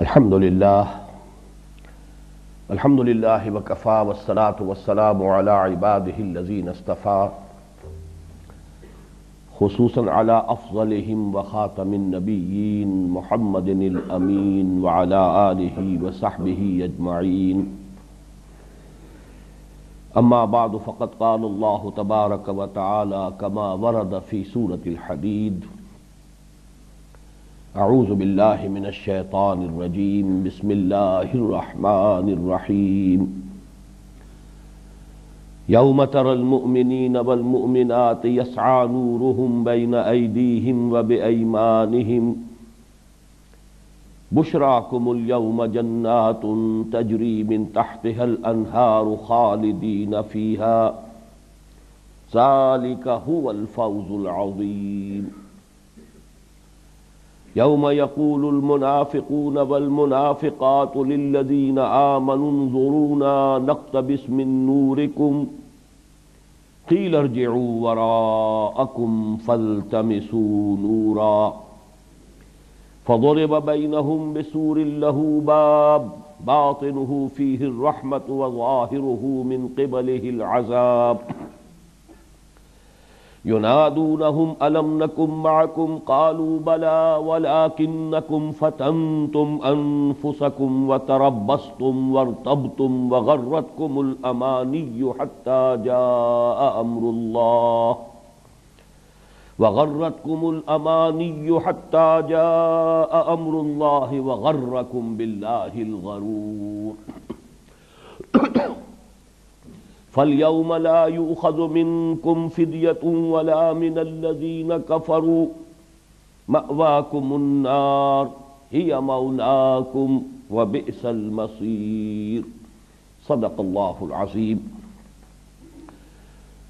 الحمد للہ وکفا والصلاة والسلام علی عباده الذین اصطفى خصوصا علی افضلهم وخاتم النبیین محمد الامین وعلی آلہ وصحبہ اجمعین اما بعد فقد قال اللہ تبارک وتعالی کما ورد فی سورة الحدید اعوذ باللہ من الشیطان الرجیم بسم اللہ الرحمن الرحیم یوم تری المؤمنین والمؤمنات یسعی نورهم بین ایدیہم وبایمانہم بشراکم اليوم جنات تجری من تحتها الانہار خالدین فیہا ذالک هو الفوز العظیم یوم یقول المنافقون والمنافقات للذین آمنوا انظرونا نقتبس من نورکم قیل ارجعوا وراءکم فالتمسوا نورا فضرب بینہم بسور لہ باب باطنہ فیہ الرحمۃ وظاہرہ من قبلہ العذاب ینادونہم الم نکن معکم قالوا بلی ولکنکم فتنتم انفسکم وتربصتم وارتبتم وغرتکم الامانی حتی جاء امر اللہ وغرکم باللہ الغرور فَالْيَوْمَ لَا يُؤْخَذُ مِنْكُمْ فِدْيَةٌ وَلَا مِنَ الَّذِينَ كَفَرُوا مَأْوَاكُمُ النَّارُ هِيَ مَوْلَاكُمْ وَبِئْسَ الْمَصِيرُ صدق اللہ العظیم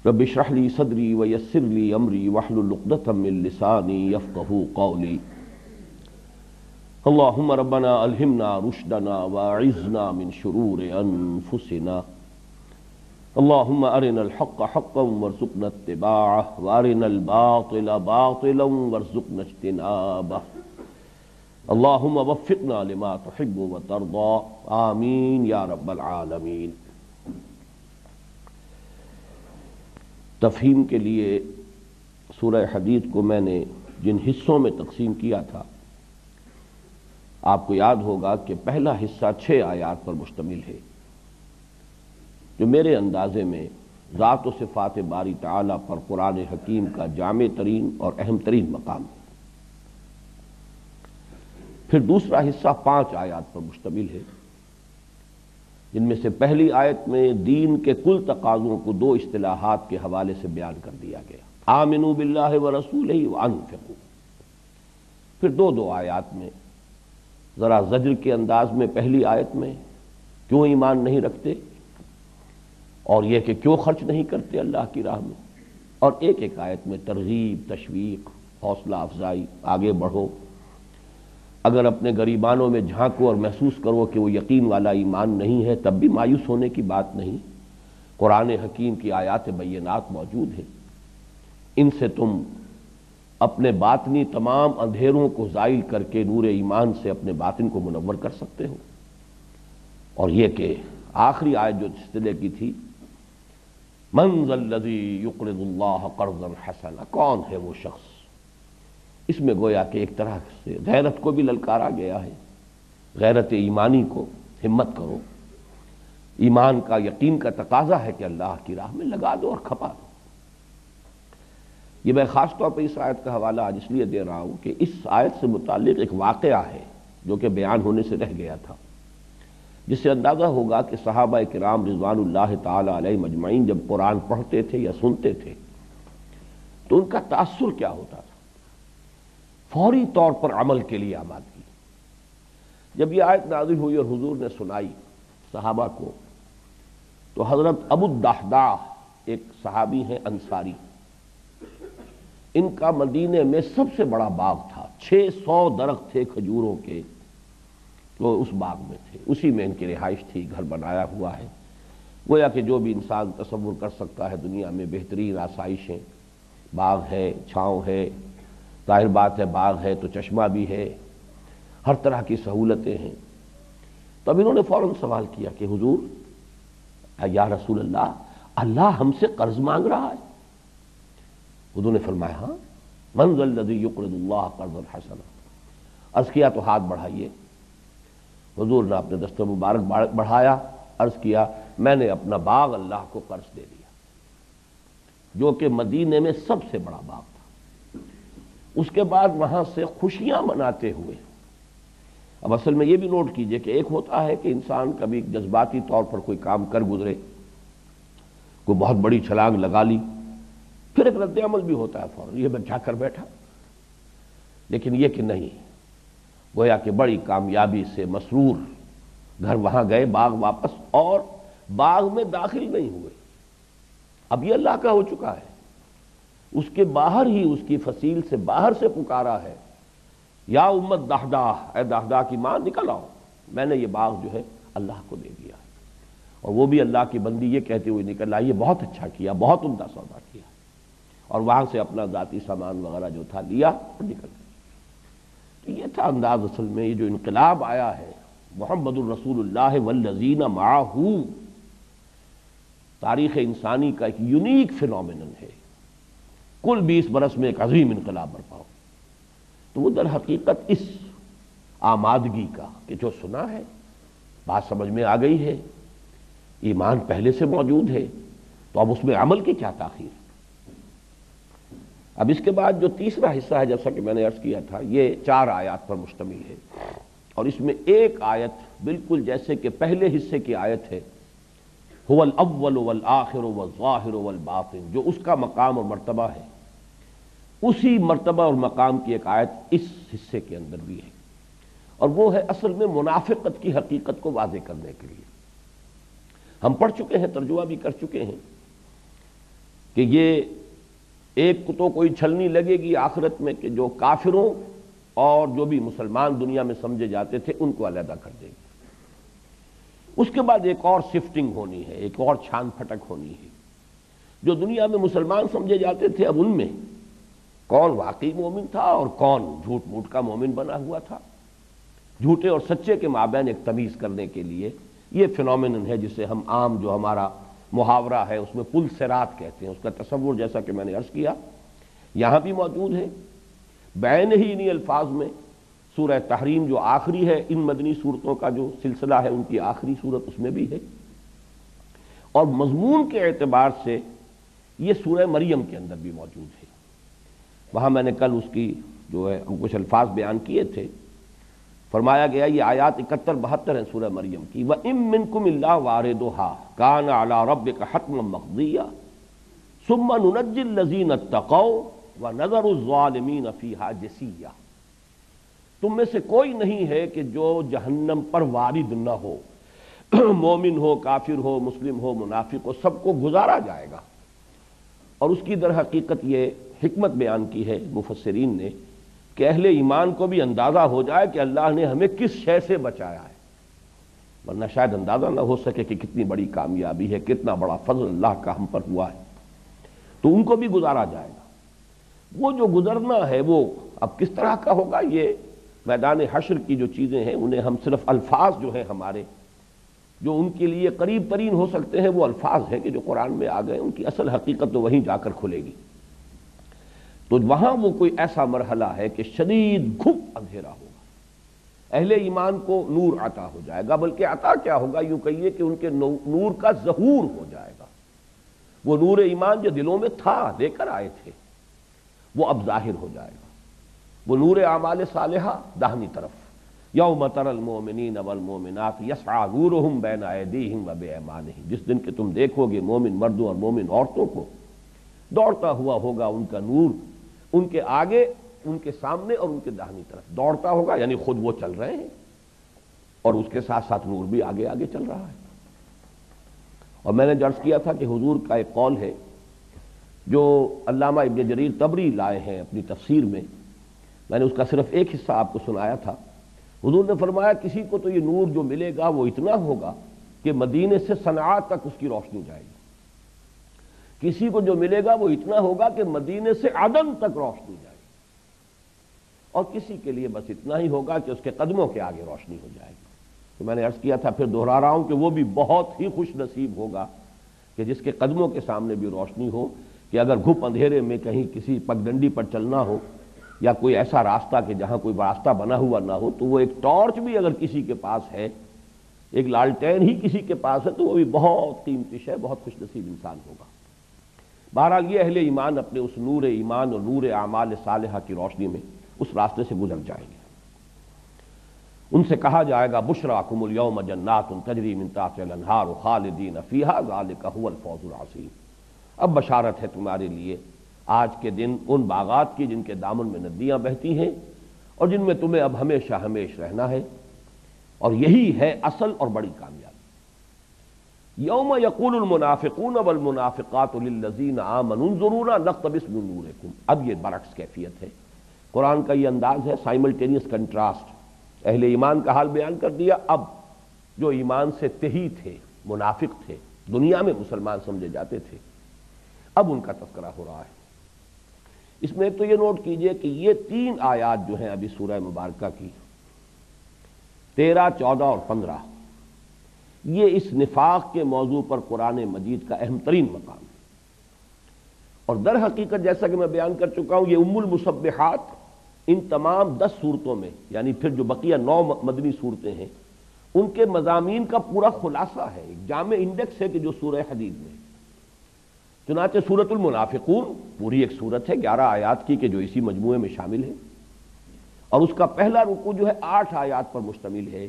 رب اشرح لي صدری ويسر لي امری واحلل عقدۃ من لسانی یفقهوا قولی اللهم ربنا الہمنا رشدنا واعذنا من شرور انفسنا اللهم ارنا الحق حقا وارزقنا اتباعه وارنا الباطل باطلا وارزقنا اجتنابه اللهم وفقنا لما تحب وترضى آمین یا رب العالمین۔ تفہیم کے لیے سورہ حدید کو میں نے جن حصوں میں تقسیم کیا تھا آپ کو یاد ہوگا کہ پہلا حصہ 6 آیات پر مشتمل ہے، جو میرے اندازے میں ذات و صفات باری تعالیٰ پر قرآن حکیم کا جامع ترین اور اہم ترین مقام ہے۔ پھر دوسرا حصہ 5 آیات پر مشتمل ہے، جن میں سے پہلی آیت میں دین کے کل تقاضوں کو 2 اصطلاحات کے حوالے سے بیان کر دیا گیا، آمنوا باللہ ورسولہ وانفقوا۔ پھر 2 آیات میں ذرا زجر کے انداز میں پہلی آیت میں کیوں ایمان نہیں رکھتے اور یہ کہ کیوں خرچ نہیں کرتے اللہ کی راہ میں، اور ایک آیت میں ترغیب، تشویق، حوصلہ افزائی، آگے بڑھو، اگر اپنے گریبانوں میں جھانکو اور محسوس کرو کہ وہ یقین والا ایمان نہیں ہے تب بھی مایوس ہونے کی بات نہیں، قرآن حکیم کی آیات بینات موجود ہیں، ان سے تم اپنے باطنی تمام اندھیروں کو زائل کر کے نور ایمان سے اپنے باطن کو منور کر سکتے ہو۔ اور یہ کہ آخری آیت جو سلسلے کی تھی، من ذا الذی یقرض اللہ قرضا حسنا، کون ہے وہ شخص، اس میں گویا کہ ایک طرح سے غیرت کو بھی للکارا گیا ہے، غیرت ایمانی کو، ہمت کرو، ایمان کا یقین کا تقاضا ہے کہ اللہ کی راہ میں لگا دو اور کھپا دو۔ یہ میں خاص طور پر اس آیت کا حوالہ آج اس لیے دے رہا ہوں کہ اس آیت سے متعلق ایک واقعہ ہے جو کہ بیان ہونے سے رہ گیا تھا، جس سے اندازہ ہوگا کہ صحابہ کرام رضوان اللہ تعالی علیہ مجمعین جب قرآن پڑھتے تھے یا سنتے تھے تو ان کا تاثر کیا ہوتا تھا، فوری طور پر عمل کے لیے آمادگی۔ جب یہ آیت نازل ہوئی اور حضور نے سنائی صحابہ کو، تو حضرت ابو الدحداح ایک صحابی ہیں انصاری، ان کا مدینے میں سب سے بڑا باغ تھا، 600 درخت تھے کھجوروں کے، وہ اس باغ میں تھے، اسی میں ان کی رہائش تھی، گھر بنایا ہوا ہے۔ گویا کہ جو بھی انسان تصور کر سکتا ہے دنیا میں بہترین آسائشیں، باغ ہے، چھاؤں ہے، ظاہر بات ہے باغ ہے تو چشمہ بھی ہے، ہر طرح کی سہولتیں ہیں۔ تب انہوں نے فوراً سوال کیا کہ حضور یا رسول اللہ، اللہ ہم سے قرض مانگ رہا ہے؟ حضور نے فرمایا ہاں، من ذا الذی یقرض اللہ قرضا حسنا۔ عرض کیا تو ہاتھ بڑھائیے۔ حضور نے اپنے دست مبارک بڑھایا، عرض کیا میں نے اپنا باغ اللہ کو قرض دے دیا، جو کہ مدینے میں سب سے بڑا باغ تھا۔ اس کے بعد وہاں سے خوشیاں مناتے ہوئے، اب اصل میں یہ بھی نوٹ کیجئے کہ ایک ہوتا ہے کہ انسان کبھی جذباتی طور پر کوئی کام کر گزرے، کوئی بہت بڑی چھلانگ لگا لی، پھر ایک رد عمل بھی ہوتا ہے فوراً، یہ میں جا کر بیٹھا، لیکن یہ کہ نہیں، گویا کہ بڑی کامیابی سے مسرور گھر وہاں گئے، باغ واپس، اور باغ میں داخل نہیں ہوئے۔ اب یہ اللہ کا ہو چکا ہے، اس کے باہر ہی اس کی فصیل سے باہر سے پکارا ہے، یا امت دہدہ، اے دہدہ کی ماں نکل آؤ، میں نے یہ باغ جو ہے اللہ کو دے دیا ہے۔ اور وہ بھی اللہ کی بندی یہ کہتے ہوئے نکل آئی، یہ بہت اچھا کیا، بہت عمدہ سودا کیا، اور وہاں سے اپنا ذاتی سامان وغیرہ جو تھا لیا اور نکل گیا۔ تو یہ تھا انداز اصل میں، یہ جو انقلاب آیا ہے محمد الرسول اللہ والذین معہ، تاریخ انسانی کا ایک یونیک فینومینن ہے، کل 20 برس میں ایک عظیم انقلاب برپا ہو۔ تو وہ در حقیقت اس آمادگی کا کہ جو سنا ہے، بات سمجھ میں آ گئی ہے، ایمان پہلے سے موجود ہے، تو اب اس میں عمل کی کیا تاخیر؟ اب اس کے بعد جو تیسرا حصہ ہے، جیسا کہ میں نے عرض کیا تھا، یہ 4 آیات پر مشتمل ہے، اور اس میں ایک آیت بالکل جیسے کہ پہلے حصے کی آیت ہے، هو الاول والآخر والظاہر والباطن، جو اس کا مقام اور مرتبہ ہے، اسی مرتبہ اور مقام کی ایک آیت اس حصے کے اندر بھی ہے، اور وہ ہے اصل میں منافقت کی حقیقت کو واضح کرنے کے لیے۔ ہم پڑھ چکے ہیں، ترجمہ بھی کر چکے ہیں کہ یہ ایک تو کوئی چھلنی لگے گی آخرت میں کہ جو کافروں اور جو بھی مسلمان دنیا میں سمجھے جاتے تھے ان کو علیحدہ کر دے گی۔ اس کے بعد ایک اور شفٹنگ ہونی ہے، ایک اور چھان پھٹک ہونی ہے۔ جو دنیا میں مسلمان سمجھے جاتے تھے، اب ان میں کون واقعی مومن تھا اور کون جھوٹ موٹ کا مومن بنا ہوا تھا، جھوٹے اور سچے کے مابین ایک تمیز کرنے کے لیے یہ فینومینن ہے جسے ہم عام جو ہمارا محاورہ ہے اس میں پل صراط کہتے ہیں، اس کا تصور جیسا کہ میں نے عرض کیا یہاں بھی موجود ہے، بین ہی انہی الفاظ میں سورہ تحریم جو آخری ہے ان مدنی صورتوں کا جو سلسلہ ہے، ان کی آخری صورت اس میں بھی ہے، اور مضمون کے اعتبار سے یہ سورہ مریم کے اندر بھی موجود ہے۔ وہاں میں نے کل اس کی جو ہے کچھ الفاظ بیان کیے تھے، فرمایا گیا یہ آیات 71-72 ہیں سورہ مریم کی، وَإِن مِّنكُمْ إِلَّا وَارِدُهَا كَانَ عَلَى رَبِّكَ حَتْمًا مَقْضِيًّا ثُمَّ نُنَجِّي الَّذِينَ اتَّقَوْا وَنَذَرُ الظَّالِمِينَ فِيهَا جِثِيًّا۔ تم میں سے کوئی نہیں ہے کہ جو جہنم پر وارد نہ ہو، مومن ہو، کافر ہو، مسلم ہو، منافق ہو، سب کو گزارا جائے گا۔ اور اس کی در حقیقت یہ حکمت بیان کی ہے مفسرین نے کہ اہل ایمان کو بھی اندازہ ہو جائے کہ اللہ نے ہمیں کس شے سے بچایا ہے، ورنہ شاید اندازہ نہ ہو سکے کہ کتنی بڑی کامیابی ہے، کتنا بڑا فضل اللہ کا ہم پر ہوا ہے، تو ان کو بھی گزارا جائے گا۔ وہ جو گزرنا ہے وہ اب کس طرح کا ہوگا، یہ میدان حشر کی جو چیزیں ہیں انہیں ہم صرف الفاظ جو ہیں ہمارے جو ان کے لیے قریب ترین ہو سکتے ہیں وہ الفاظ ہیں کہ جو قرآن میں آ گئے، ان کی اصل حقیقت تو وہیں جا کر کھلے گی۔ تو وہاں وہ کوئی ایسا مرحلہ ہے کہ شدید گھپ اندھیرا ہوگا، اہل ایمان کو نور عطا ہو جائے گا، بلکہ عطا کیا ہوگا، یوں کہیے کہ ان کے نور کا ظہور ہو جائے گا۔ وہ نور ایمان جو دلوں میں تھا، لے کر آئے تھے، وہ اب ظاہر ہو جائے گا۔ وہ نور اعمال صالحہ داہنی طرف، یوم تری المؤمنین والمؤمنات یسعی نورہم بین ایدیہم وبایمانہم، جس دن کہ تم دیکھو گے مومن مردوں اور مومن عورتوں کو دوڑتا ہوا ہوگا ان کا نور ان کے آگے، ان کے سامنے اور ان کے داہنی طرف دوڑتا ہوگا، یعنی خود وہ چل رہے ہیں اور اس کے ساتھ ساتھ نور بھی آگے آگے چل رہا ہے۔ اور میں نے عرض کیا تھا کہ حضور کا ایک قول ہے جو علامہ ابن جریر طبری لائے ہیں اپنی تفسیر میں نے اس کا صرف ایک حصہ آپ کو سنایا تھا۔ حضور نے فرمایا کسی کو تو یہ نور جو ملے گا وہ اتنا ہوگا کہ مدینے سے صنعاء تک اس کی روشنی جائے گی، کسی کو جو ملے گا وہ اتنا ہوگا کہ مدینے سے عدن تک روشنی جائے گی، اور کسی کے لیے بس اتنا ہی ہوگا کہ اس کے قدموں کے آگے روشنی ہو جائے گی۔ تو میں نے عرض کیا تھا، پھر دوہرا رہا ہوں کہ وہ بھی بہت ہی خوش نصیب ہوگا کہ جس کے قدموں کے سامنے بھی روشنی ہو، کہ اگر گھپ اندھیرے میں کہیں کسی پگڈنڈی پر چلنا ہو یا کوئی ایسا راستہ کہ جہاں کوئی راستہ بنا ہوا نہ ہو، تو وہ ایک ٹارچ بھی اگر کسی کے پاس ہے، ایک لالٹین ہی کسی کے پاس ہے، تو وہ بھی بہت قیمتی ہے، بہت خوش نصیب انسان ہوگا۔ بہرحال یہ اہل ایمان اپنے اس نور ایمان اور نور اعمال صالحہ کی روشنی میں اس راستے سے گزر جائیں گے۔ ان سے کہا جائے گا بشراکم الیوم جنات تجری من تحتها الانہار خالدین فیہا ذالک هو الفوز العظیم۔ اب بشارت ہے تمہارے لیے آج کے دن ان باغات کی جن کے دامن میں ندیاں بہتی ہیں اور جن میں تمہیں اب ہمیشہ ہمیش رہنا ہے، اور یہی ہے اصل اور بڑی کامیابی۔ یوم یقول المنافقون والمنافقات للذین آمنوا انظرونا نقتبس من نورکم۔ اب یہ برعکس کیفیت ہے، قرآن کا یہ انداز ہے، سائملٹینیس کنٹراسٹ۔ اہل ایمان کا حال بیان کر دیا، اب جو ایمان سے تہی تھے، منافق تھے، دنیا میں مسلمان سمجھے جاتے تھے، اب ان کا تذکرہ ہو رہا ہے۔ اس میں تو یہ نوٹ کیجئے کہ یہ 3 آیات جو ہیں ابھی سورہ مبارکہ کی 13، 14 اور 15، یہ اس نفاق کے موضوع پر قرآن مجید کا اہم ترین مقام ہے، اور در حقیقت جیسا کہ میں بیان کر چکا ہوں، یہ ام المسبحات ان تمام 10 صورتوں میں، یعنی پھر جو بقیہ 9 مدنی صورتیں ہیں، ان کے مضامین کا پورا خلاصہ ہے، ایک جامع انڈیکس ہے کہ جو سورہ حدید میں۔ چنانچہ سورۃ المنافقون پوری ایک صورت ہے 11 آیات کی کہ جو اسی مجموعے میں شامل ہے، اور اس کا پہلا رکوع جو ہے 8 آیات پر مشتمل ہے۔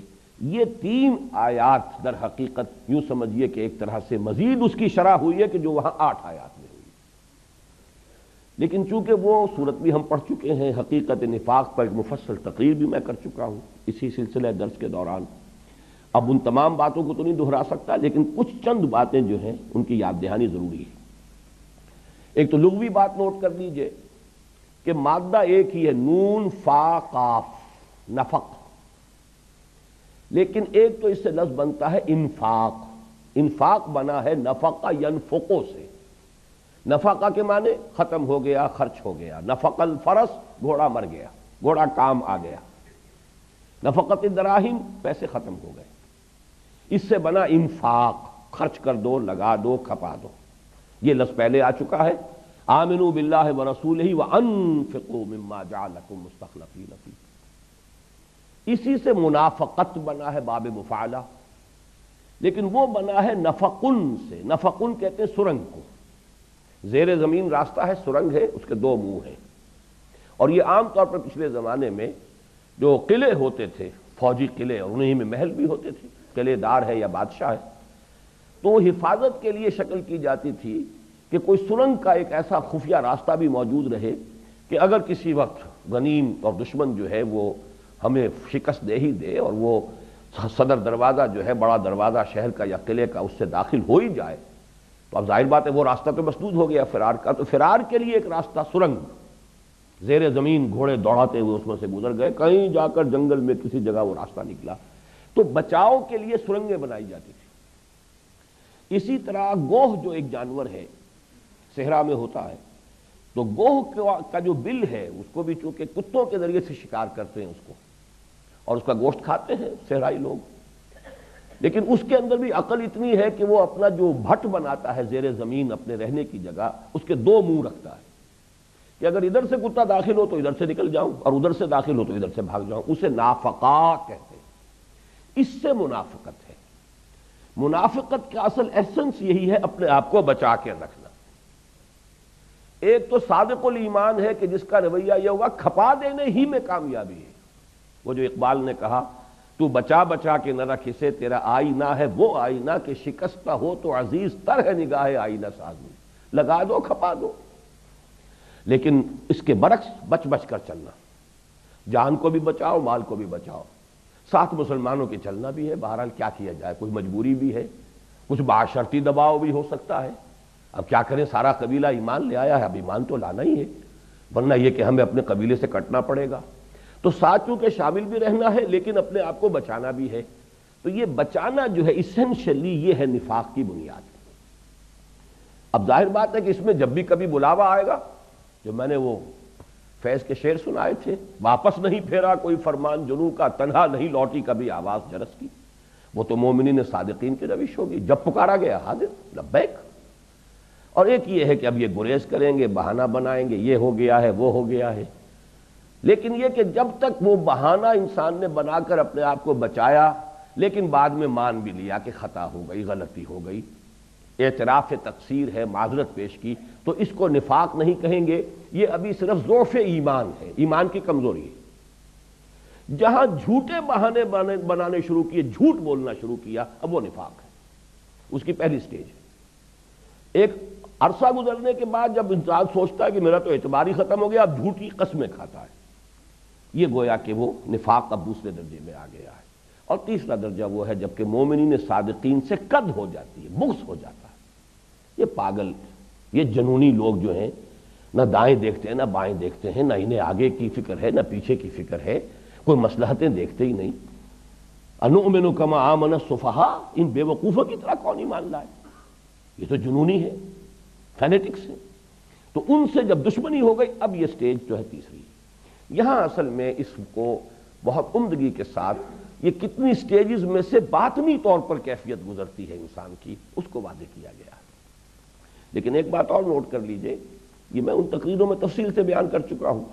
یہ 3 آیات در حقیقت یوں سمجھیے کہ ایک طرح سے مزید اس کی شرح ہوئی ہے کہ جو وہاں 8 آیات میں ہوئی، لیکن چونکہ وہ صورت بھی ہم پڑھ چکے ہیں، حقیقت نفاق پر ایک مفصل تقریر بھی میں کر چکا ہوں اسی سلسلہ درس کے دوران، اب ان تمام باتوں کو تو نہیں دہرا سکتا، لیکن کچھ چند باتیں جو ہیں ان کی یاد دہانی ضروری ہے۔ ایک تو لغوی بات نوٹ کر لیجئے کہ مادہ ایک ہی ہے، نون فا قاف، نفق، لیکن ایک تو اس سے لفظ بنتا ہے انفاق۔ انفاق بنا ہے نفق ینفقو سے، نفقہ کے معنی ختم ہو گیا، خرچ ہو گیا، نفق الفرس گھوڑا مر گیا، گھوڑا کام آ گیا، نفقت الدراہم پیسے ختم ہو گئے، اس سے بنا انفاق، خرچ کر دو، لگا دو، کھپا دو۔ یہ لفظ پہلے آ چکا ہے، آمنوا باللہ ورسولہ وانفقوا مما جعلکم مستخلفین فیہ۔ اسی سے منافقت بنا ہے باب مفعلہ، لیکن وہ بنا ہے نفقن سے۔ نفقن کہتے ہیں سرنگ کو، زیر زمین راستہ ہے، سرنگ ہے، اس کے 2 منہ ہیں، اور یہ عام طور پر پچھلے زمانے میں جو قلعے ہوتے تھے، فوجی قلعے، اور انہی میں محل بھی ہوتے تھے، قلعے دار ہے یا بادشاہ ہے، تو حفاظت کے لیے شکل کی جاتی تھی کہ کوئی سرنگ کا ایک ایسا خفیہ راستہ بھی موجود رہے کہ اگر کسی وقت غنیم اور دشمن جو ہے وہ ہمیں شکست دے ہی دے اور وہ صدر دروازہ جو ہے، بڑا دروازہ شہر کا یا قلعے کا، اس سے داخل ہو ہی جائے، تو اب ظاہر بات ہے وہ راستہ تو مسدود ہو گیا فرار کا، تو فرار کے لیے ایک راستہ سرنگ، زیر زمین گھوڑے دوڑاتے ہوئے اس میں سے گزر گئے، کہیں جا کر جنگل میں کسی جگہ وہ راستہ نکلا، تو بچاؤ کے لیے سرنگیں بنائی جاتی تھی۔ اسی طرح گوہ جو ایک جانور ہے، صحرا میں ہوتا ہے، تو گوہ کا جو بل ہے اس کو بھی چونکہ کتوں کے ذریعے سے شکار کرتے ہیں اس کو، اور اس کا گوشت کھاتے ہیں صحرائی لوگ، لیکن اس کے اندر بھی عقل اتنی ہے کہ وہ اپنا جو بھٹ بناتا ہے زیر زمین اپنے رہنے کی جگہ، اس کے 2 منہ رکھتا ہے کہ اگر ادھر سے کتا داخل ہو تو ادھر سے نکل جاؤں، اور ادھر سے داخل ہو تو ادھر سے بھاگ جاؤں، اسے نافقا کہتے ہیں۔ اس سے منافقت ہے۔ منافقت کا اصل ایسنس یہی ہے، اپنے آپ کو بچا کے رکھنا۔ ایک تو صادق الایمان ہے کہ جس کا رویہ یہ ہوگا کھپا دینے ہی میں کامیابی ہے۔ وہ جو اقبال نے کہا، تو بچا بچا کے نہ رکھ اسے، تیرا آئینہ ہے وہ آئینہ کہ شکستہ ہو تو عزیز تر ہے نگاہ آئینہ ساز میں، لگا دو، کھپا دو۔ لیکن اس کے برعکس بچ بچ کر چلنا، جان کو بھی بچاؤ، مال کو بھی بچاؤ، ساتھ مسلمانوں کے چلنا بھی ہے۔ بہرحال کیا کیا جائے، کوئی مجبوری بھی ہے، کچھ معاشرتی دباؤ بھی ہو سکتا ہے۔ اب کیا کریں، سارا قبیلہ ایمان لے آیا ہے، اب ایمان تو لانا ہی ہے، ورنہ یہ کہ ہمیں اپنے قبیلے سے کٹنا پڑے گا، تو ساتھ چونکہ شامل بھی رہنا ہے لیکن اپنے آپ کو بچانا بھی ہے۔ تو یہ بچانا جو ہے ایسنشلی یہ ہے نفاق کی بنیاد۔ اب ظاہر بات ہے کہ اس میں جب بھی کبھی بلاوا آئے گا، جو میں نے وہ فیض کے شعر سنائے تھے، واپس نہیں پھیرا کوئی فرمان جنوں کا، تنہا نہیں لوٹی کبھی آواز جرس کی. وہ تو مومنین صادقین کی روش ہوگی، جب پکارا گیا حاضر لبیک. اور ایک یہ ہے کہ اب یہ گریز کریں گے، بہانہ بنائیں گے، یہ ہو گیا ہے وہ ہو گیا ہے. لیکن یہ کہ جب تک وہ بہانہ انسان نے بنا کر اپنے آپ کو بچایا لیکن بعد میں مان بھی لیا کہ خطا ہو گئی، غلطی ہو گئی، اعتراف تقصیر ہے، معذرت پیش کی، تو اس کو نفاق نہیں کہیں گے. یہ ابھی صرف ضعف ایمان ہے، ایمان کی کمزوری ہے. جہاں جھوٹے بہانے بنانے شروع کیے، جھوٹ بولنا شروع کیا، اب وہ نفاق ہے. اس کی پہلی سٹیج ہے. ایک عرصہ گزرنے کے بعد جب انسان سوچتا ہے کہ میرا تو اعتبار ہی ختم ہو گیا، اب جھوٹی قسمیں کھاتا ہے، یہ گویا کہ وہ نفاق اب دوسرے درجے میں آ گیا ہے. اور تیسرا درجہ وہ ہے جبکہ مومنین صادقین سے قد ہو جاتی ہے، بغض ہو جاتا ہے. یہ پاگل، یہ جنونی لوگ جو ہیں، نہ دائیں دیکھتے ہیں نہ بائیں دیکھتے ہیں، نہ انہیں آگے کی فکر ہے نہ پیچھے کی فکر ہے، کوئی مصلحتیں دیکھتے ہی نہیں. انؤمن کما آمن السفہاء، ان بے وقوفوں کی طرح کون ایمان لائے؟ یہ تو جنونی ہے، فینیٹکس ہے. تو ان سے جب دشمنی ہو گئی، اب یہ سٹیج جو ہے تیسری. یہاں اصل میں اس کو بہت عمدگی کے ساتھ یہ کتنی سٹیجز میں سے باطنی طور پر کیفیت گزرتی ہے انسان کی، اس کو واضح کیا گیا ہے. لیکن ایک بات اور نوٹ کر لیجئے، یہ میں ان تقریروں میں تفصیل سے بیان کر چکا ہوں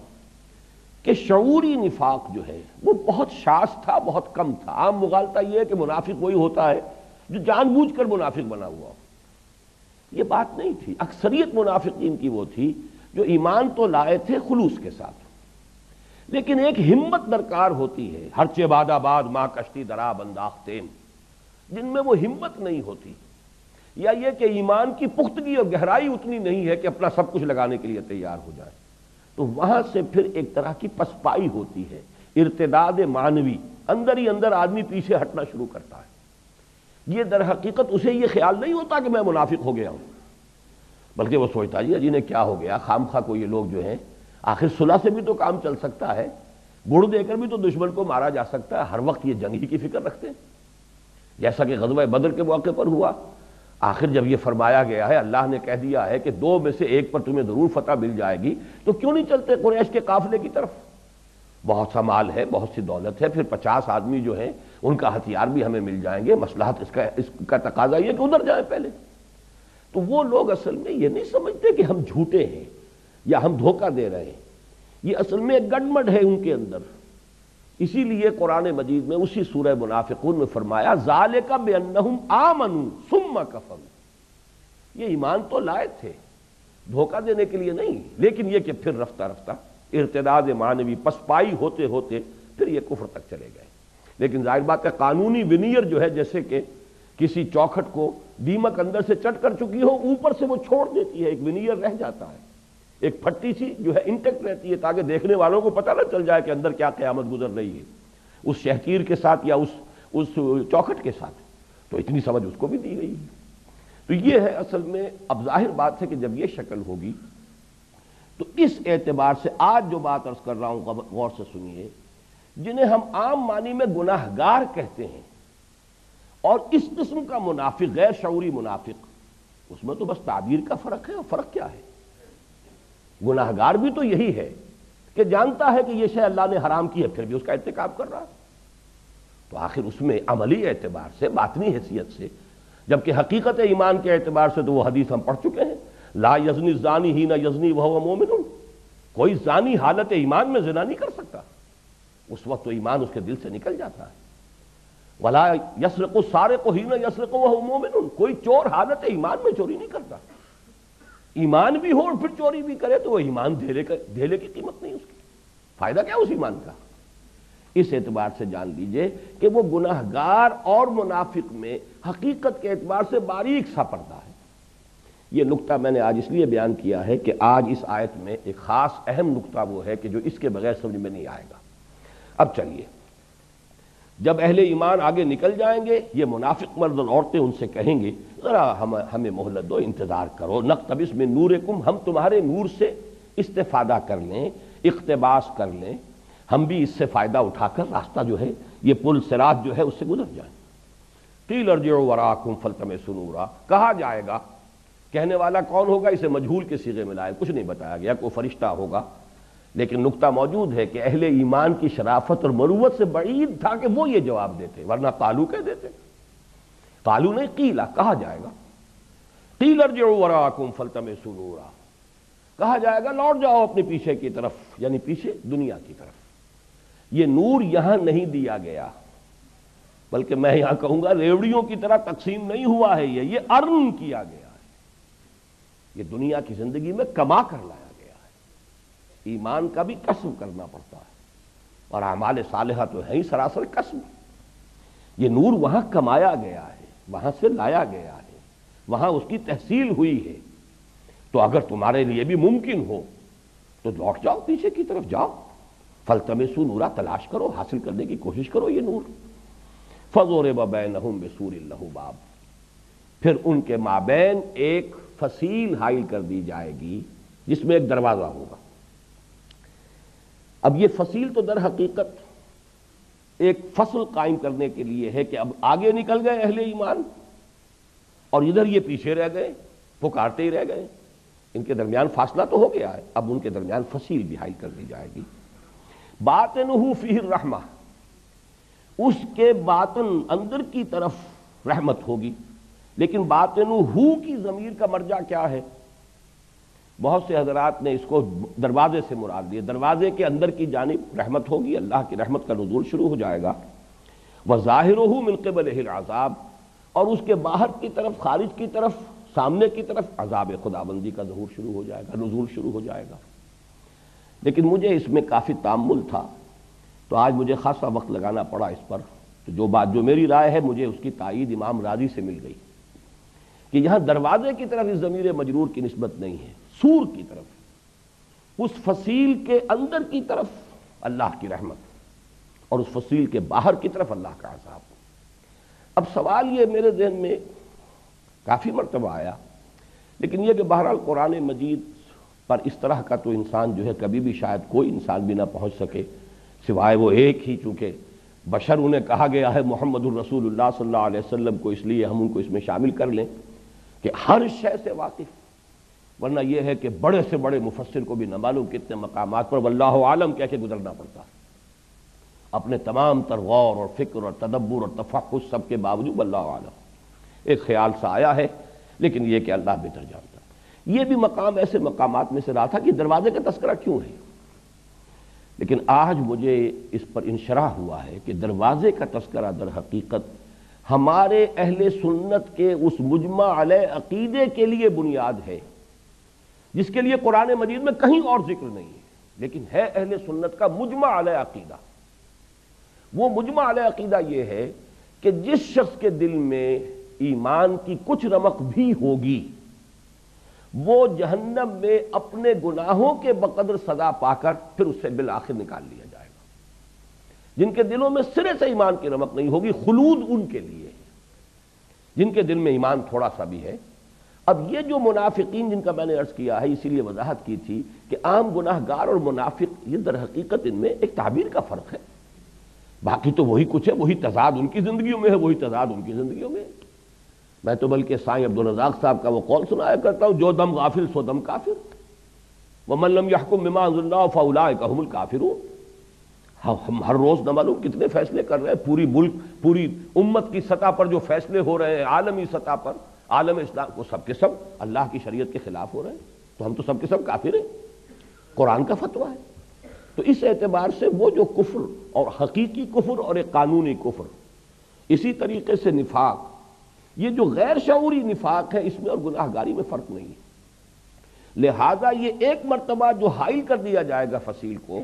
کہ شعوری نفاق جو ہے وہ بہت شاذ تھا، بہت کم تھا. عام مغالطہ یہ ہے کہ منافق وہی ہوتا ہے جو جان بوجھ کر منافق بنا ہوا ہو. یہ بات نہیں تھی. اکثریت منافقین کی وہ تھی جو ایمان تو لائے تھے خلوص کے ساتھ، لیکن ایک ہمت درکار ہوتی ہے. ہرچہ باد آباد ماں کشتی درا بنداختیم، جن میں وہ ہمت نہیں ہوتی، یا یہ کہ ایمان کی پختگی اور گہرائی اتنی نہیں ہے کہ اپنا سب کچھ لگانے کے لیے تیار ہو جائے، تو وہاں سے پھر ایک طرح کی پسپائی ہوتی ہے، ارتداد معنوی. اندر ہی اندر آدمی پیچھے ہٹنا شروع کرتا ہے. یہ در حقیقت اسے یہ خیال نہیں ہوتا کہ میں منافق ہو گیا ہوں، بلکہ وہ سوچتا جی انہیں کیا ہو گیا، خام خواہ کو یہ لوگ جو ہیں، آخر صلح سے بھی تو کام چل سکتا ہے، گڑ دے کر بھی تو دشمن کو مارا جا سکتا ہے. ہر وقت یہ جنگ ہی کی فکر رکھتے ہیں، جیسا کہ غزوہ بدر کے موقع پر ہوا. آخر جب یہ فرمایا گیا ہے، اللہ نے کہہ دیا ہے کہ 2 میں سے ایک پر تمہیں ضرور فتح مل جائے گی، تو کیوں نہیں چلتے قریش کے قافلے کی طرف؟ بہت سا مال ہے، بہت سی دولت ہے، پھر 50 آدمی جو ہیں ان کا ہتھیار بھی ہمیں مل جائیں گے. مصلحت اس کا تقاضا یہ کہ ادھر جائیں پہلے. تو وہ لوگ اصل میں یہ نہیں سمجھتے کہ ہم جھوٹے ہیں یا ہم دھوکہ دے رہے ہیں. یہ اصل میں ایک گڈمڈ ہے ان کے اندر. اسی لیے قرآن مجید میں اسی سورہ منافقون میں فرمایا ذالک بانہم آمنوا ثم کفروا. یہ ایمان تو لائے تھے، دھوکہ دینے کے لیے نہیں، لیکن یہ کہ پھر رفتہ رفتہ ارتداد معنوی پسپائی ہوتے ہوتے پھر یہ کفر تک چلے گئے. لیکن ظاہر بات ہے قانونی ونیئر جو ہے، جیسے کہ کسی چوکھٹ کو دیمک اندر سے چٹ کر چکی ہو، اوپر سے وہ چھوڑ دیتی ہے، ایک ونیئر رہ جاتا ہے، ایک پھٹی سی جو ہے انٹیکٹ رہتی ہے، تاکہ دیکھنے والوں کو پتہ نہ چل جائے کہ اندر کیا قیامت گزر رہی ہے اس شہتیر کے ساتھ یا اس چوکھٹ کے ساتھ. تو اتنی سمجھ اس کو بھی دی گئی ہے. تو یہ ہے اصل میں. اب ظاہر بات ہے کہ جب یہ شکل ہوگی تو اس اعتبار سے آج جو بات عرض کر رہا ہوں غور سے سنیے، جنہیں ہم عام معنی میں گناہ گار کہتے ہیں، اور اس قسم کا منافق، غیر شعوری منافق، اس میں تو بس تعبیر کا فرق ہے. اور فرق کیا ہے؟ گناہ گار بھی تو یہی ہے کہ جانتا ہے کہ یہ شے اللہ نے حرام کی ہے، پھر بھی اس کا ارتکاب کر رہا ہے. تو آخر اس میں عملی اعتبار سے، باطنی حیثیت سے، جبکہ حقیقت ایمان کے اعتبار سے تو وہ حدیث ہم پڑھ چکے ہیں، لا یزنی الزانی حین یزنی وہو مومن. کوئی زانی حالت ایمان میں زنا نہیں کر سکتا، اس وقت تو ایمان اس کے دل سے نکل جاتا ہے. ولا یسرق السارق حین یسرق وہو مومن. کوئی چور حالت ایمان میں چوری نہیں کرتا. ایمان بھی ہو اور پھر چوری بھی کرے تو وہ ایمان دھیلے کی قیمت نہیں، اس کی فائدہ کیا اس ایمان کا. اس اعتبار سے جان لیجئے کہ وہ گناہ گار اور منافق میں حقیقت کے اعتبار سے باریک سا پردہ ہے. یہ نقطہ میں نے آج اس لیے بیان کیا ہے کہ آج اس آیت میں ایک خاص اہم نقطہ وہ ہے کہ جو اس کے بغیر سمجھ میں نہیں آئے گا. اب چلیے، جب اہل ایمان آگے نکل جائیں گے، یہ منافق مرد اور عورتیں ان سے کہیں گے ذرا ہمیں مہلت دو، انتظار کرو، نقتبس من نورکم، ہم تمہارے نور سے استفادہ کر لیں، اقتباس کر لیں، ہم بھی اس سے فائدہ اٹھا کر راستہ جو ہے، یہ پل صراط جو ہے اس سے گزر جائیں. قیل ارجعوا وراءکم فالتمسوا نورا. کہا جائے گا، کہنے والا کون ہوگا؟ اسے مجہول کے صیغے میں لائے، کچھ نہیں بتایا گیا. کوئی فرشتہ ہوگا لیکن نکتہ موجود ہے کہ اہل ایمان کی شرافت اور مروت سے بعید تھا کہ وہ یہ جواب دیتے، ورنہ قالو کہہ دیتے. قالو نہیں، قیلا کہا جائے گا. قیل ارجعوا وراءکم فالتمسوا نورا، کہا جائے گا لوٹ جاؤ اپنے پیچھے کی طرف، یعنی پیچھے دنیا کی طرف. یہ نور یہاں نہیں دیا گیا، بلکہ میں یہاں کہوں گا ریوڑیوں کی طرح تقسیم نہیں ہوا ہے، یہ ارن کیا گیا ہے. یہ دنیا کی زندگی میں کما کر لایا گیا ہے. ایمان کا بھی کسب کرنا پڑتا ہے، اور اعمال صالحہ تو ہے ہی سراسر کسب. یہ نور وہاں کمایا گیا ہے، وہاں سے لایا گیا ہے، وہاں اس کی تحصیل ہوئی ہے. تو اگر تمہارے لیے بھی ممکن ہو تو لوٹ جاؤ، پیچھے کی طرف جاؤ. فالتمسوا نورا، تلاش کرو، حاصل کرنے کی کوشش کرو یہ نور. فضرب بینہم بسور لہ باب، پھر ان کے مابین ایک فصیل حائل کر دی جائے گی جس میں ایک دروازہ ہوگا. اب یہ فصیل تو در حقیقت ایک فصل قائم کرنے کے لیے ہے کہ اب آگے نکل گئے اہل ایمان اور ادھر یہ پیچھے رہ گئے، پکارتے ہی رہ گئے. ان کے درمیان فاصلہ تو ہو گیا ہے، اب ان کے درمیان فصیل بھی حائل کر دی جائے گی. باطنہ فیہ الرحمہ، اس کے باطن اندر کی طرف رحمت ہوگی. لیکن باطنہ کی ضمیر کا مرجع کیا ہے؟ بہت سے حضرات نے اس کو دروازے سے مراد لیا. دروازے کے اندر کی جانب رحمت ہوگی، اللہ کی رحمت کا نزول شروع ہو جائے گا. وظاہرہ من قبلہ العذاب، اور اس کے باہر کی طرف، خارج کی طرف، سامنے کی طرف عذاب خداوندی کا ظہور شروع ہو جائے گا، نزول شروع ہو جائے گا. لیکن مجھے اس میں کافی تامل تھا تو آج مجھے خاصا وقت لگانا پڑا اس پر. تو جو میری رائے ہے مجھے اس کی تائید امام راضی سے مل گئی کہ یہاں دروازے کی طرف اس ضمیر مجرور کی نسبت نہیں ہے، سور کی طرف، اس فصیل کے اندر کی طرف اللہ کی رحمت اور اس فصیل کے باہر کی طرف اللہ کا عذاب. اب سوال یہ میرے ذہن میں کافی مرتبہ آیا، لیکن یہ کہ بہرحال قرآن مجید پر اس طرح کا تو انسان جو ہے کبھی بھی شاید کوئی انسان بھی نہ پہنچ سکے سوائے وہ ایک ہی، چونکہ بشر انہیں کہا گیا ہے محمد الرسول اللہ صلی اللہ علیہ وسلم کو، اس لیے ہم ان کو اس میں شامل کر لیں کہ ہر شے سے واقف. ورنہ یہ ہے کہ بڑے سے بڑے مفسر کو بھی نہ معلوم کتنے مقامات پر واللہ عالم کہہ کے گزرنا پڑتا ہے، اپنے تمام تر غور اور فکر اور تدبر اور تفحص سب کے باوجود واللہ عالم ایک خیال سا آیا ہے، لیکن یہ کہ اللہ بہتر جانتا. یہ بھی مقام ایسے مقامات میں سے رہا تھا کہ دروازے کا تذکرہ کیوں ہے. لیکن آج مجھے اس پر انشراح ہوا ہے کہ دروازے کا تذکرہ در حقیقت ہمارے اہل سنت کے اس مجمع علیہ عقیدے کے لیے بنیاد ہے جس کے لیے قرآن مجید میں کہیں اور ذکر نہیں ہے، لیکن ہے اہل سنت کا مجمع علیہ عقیدہ. وہ مجمع علیہ عقیدہ یہ ہے کہ جس شخص کے دل میں ایمان کی کچھ رمق بھی ہوگی وہ جہنم میں اپنے گناہوں کے بقدر سزا پا کر پھر اس سے بالآخر نکال لیا جائے گا. جن کے دلوں میں سرے سے ایمان کی رمق نہیں ہوگی خلود ان کے لیے ہے، جن کے دل میں ایمان تھوڑا سا بھی ہے. اب یہ جو منافقین جن کا میں نے عرض کیا ہے، اسی لیے وضاحت کی تھی کہ عام گناہ گار اور منافق یہ در حقیقت ان میں ایک تعبیر کا فرق ہے، باقی تو وہی کچھ ہے، وہی تضاد ان کی زندگیوں میں ہے، وہی تضاد ان کی زندگیوں میں ہے. میں تو بلکہ سائیں عبدالرزاق صاحب کا وہ قول سنایا کرتا ہوں، جو دم غافل سو دم کافر، ومن لم يحكم بما انزل الله فاولئك هم الكافرون. ہم ہر روز نہ معلوم کتنے فیصلے کر رہے ہیں، پوری ملک، پوری امت کی سطح پر جو فیصلے ہو رہے ہیں، عالمی سطح پر، عالم اسلام، وہ سب کے سب اللہ کی شریعت کے خلاف ہو رہے ہیں. تو ہم تو سب کے سب کافر ہیں، قرآن کا فتویٰ ہے. تو اس اعتبار سے وہ جو کفر اور حقیقی کفر اور ایک قانونی کفر، اسی طریقے سے نفاق، یہ جو غیر شعوری نفاق ہے اس میں اور گناہ گاری میں فرق نہیں ہے. لہذا یہ ایک مرتبہ جو حائل کر دیا جائے گا فصیل کو،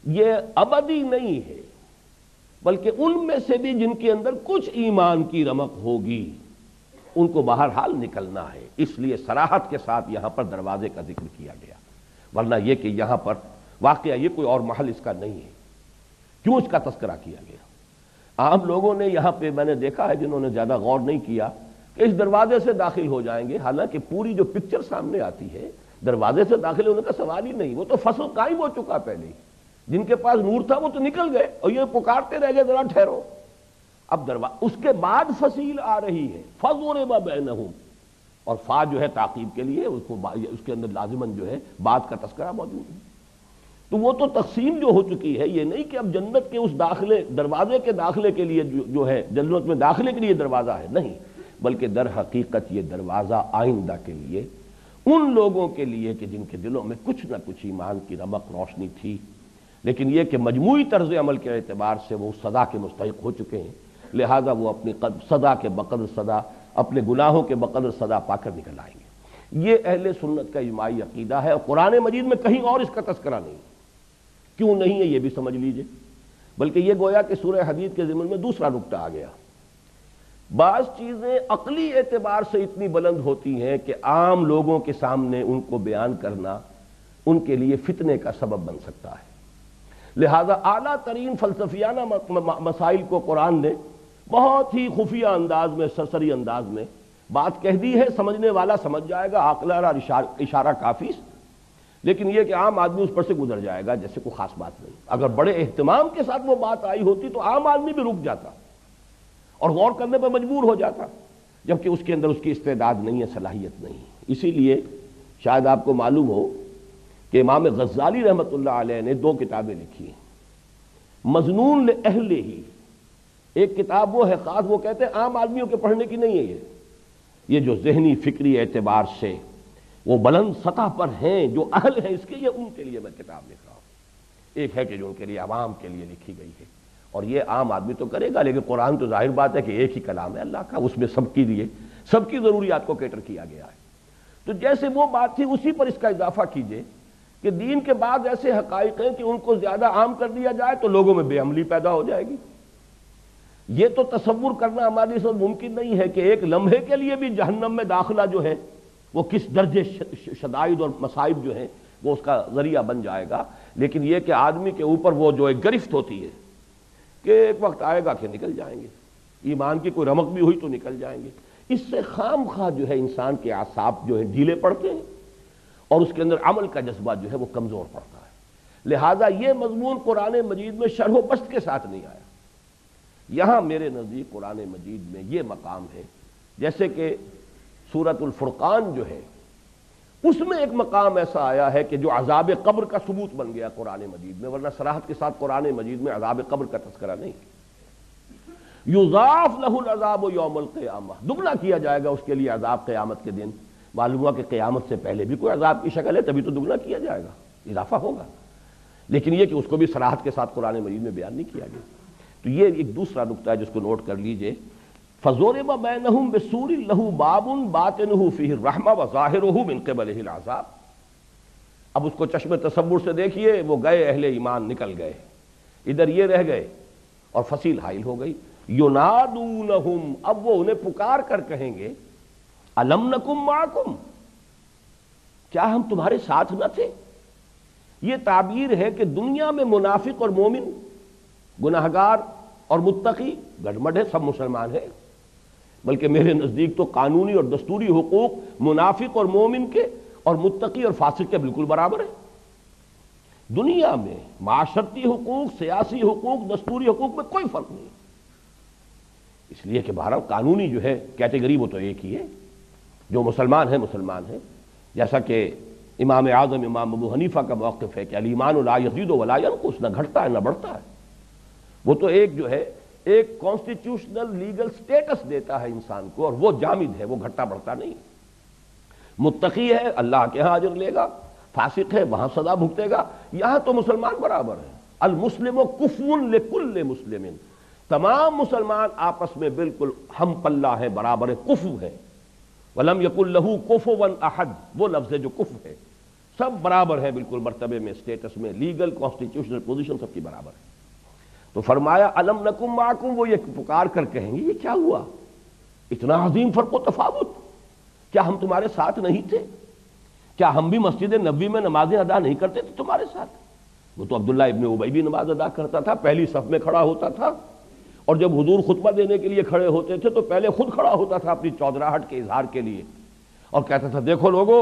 یہ ابدی نہیں ہے، بلکہ ان میں سے بھی جن کے اندر کچھ ایمان کی رمق ہوگی ان کو بہرحال نکلنا ہے. اس لیے صراحت کے ساتھ یہاں پر دروازے کا ذکر کیا گیا، ورنہ یہ کہ یہاں پر واقعہ یہ کوئی اور محل اس کا نہیں ہے. کیوں اس کا تذکرہ کیا گیا؟ عام لوگوں نے یہاں پہ میں نے دیکھا ہے جنہوں نے زیادہ غور نہیں کیا کہ اس دروازے سے داخل ہو جائیں گے، حالانکہ پوری جو پکچر سامنے آتی ہے دروازے سے داخل ہونے کا سوال ہی نہیں. وہ تو فصل قائم ہو چکا پہلے، جن کے پاس نور تھا وہ تو نکل گئے اور یہ پکارتے رہ گئے ذرا ٹھہرو. اب اس کے بعد فصیل آ رہی ہے، فضرب بینہم، اور فا جو ہے تعقیب کے لیے اس کے اندر لازماً جو ہے بعد کا تذکرہ موجود ہے. تو وہ تو تقسیم جو ہو چکی ہے، یہ نہیں کہ اب جنت کے اس داخلے دروازے کے داخلے کے لیے جو ہے جنت میں داخلے کے لیے دروازہ ہے، نہیں، بلکہ در حقیقت یہ دروازہ آئندہ کے لیے، ان لوگوں کے لیے کہ جن کے دلوں میں کچھ نہ کچھ ایمان کی رمق روشنی تھی، لیکن یہ کہ مجموعی طرز عمل کے اعتبار سے وہ سزا کے مستحق ہو چکے ہیں، لہذا وہ اپنی سزا کے بقدر سزا، اپنے گناہوں کے بقدر سزا پا کر نکل آئیں گے۔ یہ اہل سنت کا اجماعی عقیدہ ہے، اور قرآن مجید میں کہیں اور اس کا تذکرہ نہیں۔ کیوں نہیں ہے یہ بھی سمجھ لیجئے، بلکہ یہ گویا کہ سورہ حدید کے ضمن میں دوسرا نکتہ آ گیا۔ بعض چیزیں عقلی اعتبار سے اتنی بلند ہوتی ہیں کہ عام لوگوں کے سامنے ان کو بیان کرنا ان کے لیے فتنے کا سبب بن سکتا ہے، لہذا اعلیٰ ترین فلسفیانہ مسائل کو قرآن نے بہت ہی خفیہ انداز میں، سرسری انداز میں بات کہہ دی ہے، سمجھنے والا سمجھ جائے گا، عاقلانہ اشارہ کافی، لیکن یہ کہ عام آدمی اس پر سے گزر جائے گا جیسے کوئی خاص بات نہیں۔ اگر بڑے اہتمام کے ساتھ وہ بات آئی ہوتی تو عام آدمی بھی رک جاتا اور غور کرنے پر مجبور ہو جاتا، جبکہ اس کے اندر اس کی استعداد نہیں ہے، صلاحیت نہیں۔ اسی لیے شاید آپ کو معلوم ہو کہ امام غزالی رحمۃ اللہ علیہ نے 2 کتابیں لکھی ہیں، مظنون لأہل ہی، ایک کتاب وہ ہے خاص، وہ کہتے ہیں عام آدمیوں کے پڑھنے کی نہیں ہے، یہ جو ذہنی فکری اعتبار سے وہ بلند سطح پر ہیں، جو اہل ہیں اس کے، یہ ان کے لیے میں کتاب لکھ رہا ہوں۔ ایک ہے کہ جو ان کے لیے عوام کے لیے لکھی گئی ہے، اور یہ عام آدمی تو کرے گا، لیکن قرآن تو ظاہر بات ہے کہ ایک ہی کلام ہے اللہ کا، اس میں سب کے لیے سب کی ضروریات کو کیٹر کیا گیا ہے۔ تو جیسے وہ بات تھی اسی پر اس کا اضافہ کیجئے کہ دین کے بعد ایسے حقائق ہیں کہ ان کو زیادہ عام کر دیا جائے تو لوگوں میں بے عملی پیدا ہو جائے گی۔ یہ تو تصور کرنا ہمارے ساتھ ممکن نہیں ہے کہ ایک لمحے کے لیے بھی جہنم میں داخلہ جو ہے وہ کس درجے شدائد اور مصائب جو ہیں وہ اس کا ذریعہ بن جائے گا، لیکن یہ کہ آدمی کے اوپر وہ جو ایک گرفت ہوتی ہے کہ ایک وقت آئے گا کہ نکل جائیں گے، ایمان کی کوئی رمق بھی ہوئی تو نکل جائیں گے، اس سے خام خواہ جو ہے انسان کے اعصاب جو ہے ڈھیلے پڑتے ہیں اور اس کے اندر عمل کا جذبہ جو ہے وہ کمزور پڑتا ہے۔ لہٰذا یہ مضمون قرآن مجید میں شرح و بسط کے ساتھ نہیں آیا۔ یہاں میرے نزدیک قرآن مجید میں یہ مقام ہے، جیسے کہ سورۃ الفرقان جو ہے اس میں ایک مقام ایسا آیا ہے کہ جو عذاب قبر کا ثبوت بن گیا قرآن مجید میں، ورنہ صراحت کے ساتھ قرآن مجید میں عذاب قبر کا تذکرہ نہیں۔ یضاعف لہ العذاب یوم القیامہ، دگنا کیا جائے گا اس کے لیے عذاب قیامت کے دن۔ معلوم ہوا کہ قیامت سے پہلے بھی کوئی عذاب کی شکل ہے، تبھی تو دگنا کیا جائے گا، اضافہ ہوگا، لیکن یہ کہ اس کو بھی صراحت کے ساتھ قرآن مجید میں بیان نہیں کیا گیا۔ تو یہ ایک دوسرا نقطہ ہے جس کو نوٹ کر لیجئے، فَضُرِبَ بَيْنَهُمْ بِسُورٍ لَهُ بَابٌ بَاطِنُهُ فِيهِ الرَّحْمَةُ وَظَاهِرُهُ مِنْ قِبَلِهِ الْعَذَابُ۔ اب اس کو چشم تصور سے دیکھیے، وہ گئے اہل ایمان نکل گئے، ادھر یہ رہ گئے اور فصیل حائل ہو گئی۔ يُنَادُونَهُمْ، اب وہ انہیں پکار کر کہیں گے، أَلَمْ نَكُنْ مَعَكُمْ، کیا ہم تمہارے ساتھ نہ تھے؟ یہ تعبیر ہے کہ دنیا میں منافق اور مومن، گناہگار اور متقی گڑمڑ ہے، سب مسلمان ہیں، بلکہ میرے نزدیک تو قانونی اور دستوری حقوق منافق اور مومن کے اور متقی اور فاسق کے بالکل برابر ہیں۔ دنیا میں معاشرتی حقوق، سیاسی حقوق، دستوری حقوق میں کوئی فرق نہیں، اس لیے کہ بہرحال قانونی جو ہے کیٹیگری وہ تو ایک ہی ہے، جو مسلمان ہیں مسلمان ہیں، جیسا کہ امام اعظم امام ابو حنیفہ کا موقف ہے کہ الایمان لا یزید ولا ینقص، نہ گھٹتا ہے نہ بڑھتا ہے، وہ تو ایک جو ہے ایک کانسٹیٹیوشنل لیگل سٹیٹس دیتا ہے انسان کو، اور وہ جامد ہے، وہ گھٹتا بڑھتا نہیں۔ متقی ہے اللہ کے ہاں اجر لے گا، فاسق ہے وہاں سزا بھگتے گا، یہاں تو مسلمان برابر ہیں۔ المسلم کفو لکل مسلم، تمام مسلمان آپس میں بالکل ہم پلہ ہیں، برابر ہیں، کفو ہے۔ ولم یکن لہ کفوا احد، وہ لفظ ہے جو کفو ہے، سب برابر ہیں بالکل مرتبے میں، سٹیٹس میں، لیگل کانسٹیٹیوشنل پوزیشن سب کی برابر ہے۔ تو فرمایا الم نکم معکم، وہ یہ پکار کر کہیں گے یہ کیا ہوا، اتنا عظیم فرق و تفاوت، کیا ہم تمہارے ساتھ نہیں تھے؟ کیا ہم بھی مسجد نبوی میں نمازیں ادا نہیں کرتے تھے تمہارے ساتھ؟ وہ تو عبداللہ ابن ابی بھی نماز ادا کرتا تھا، پہلی صف میں کھڑا ہوتا تھا، اور جب حضور خطبہ دینے کے لیے کھڑے ہوتے تھے تو پہلے خود کھڑا ہوتا تھا اپنی چودراہٹ کے اظہار کے لیے، اور کہتا تھا دیکھو لوگو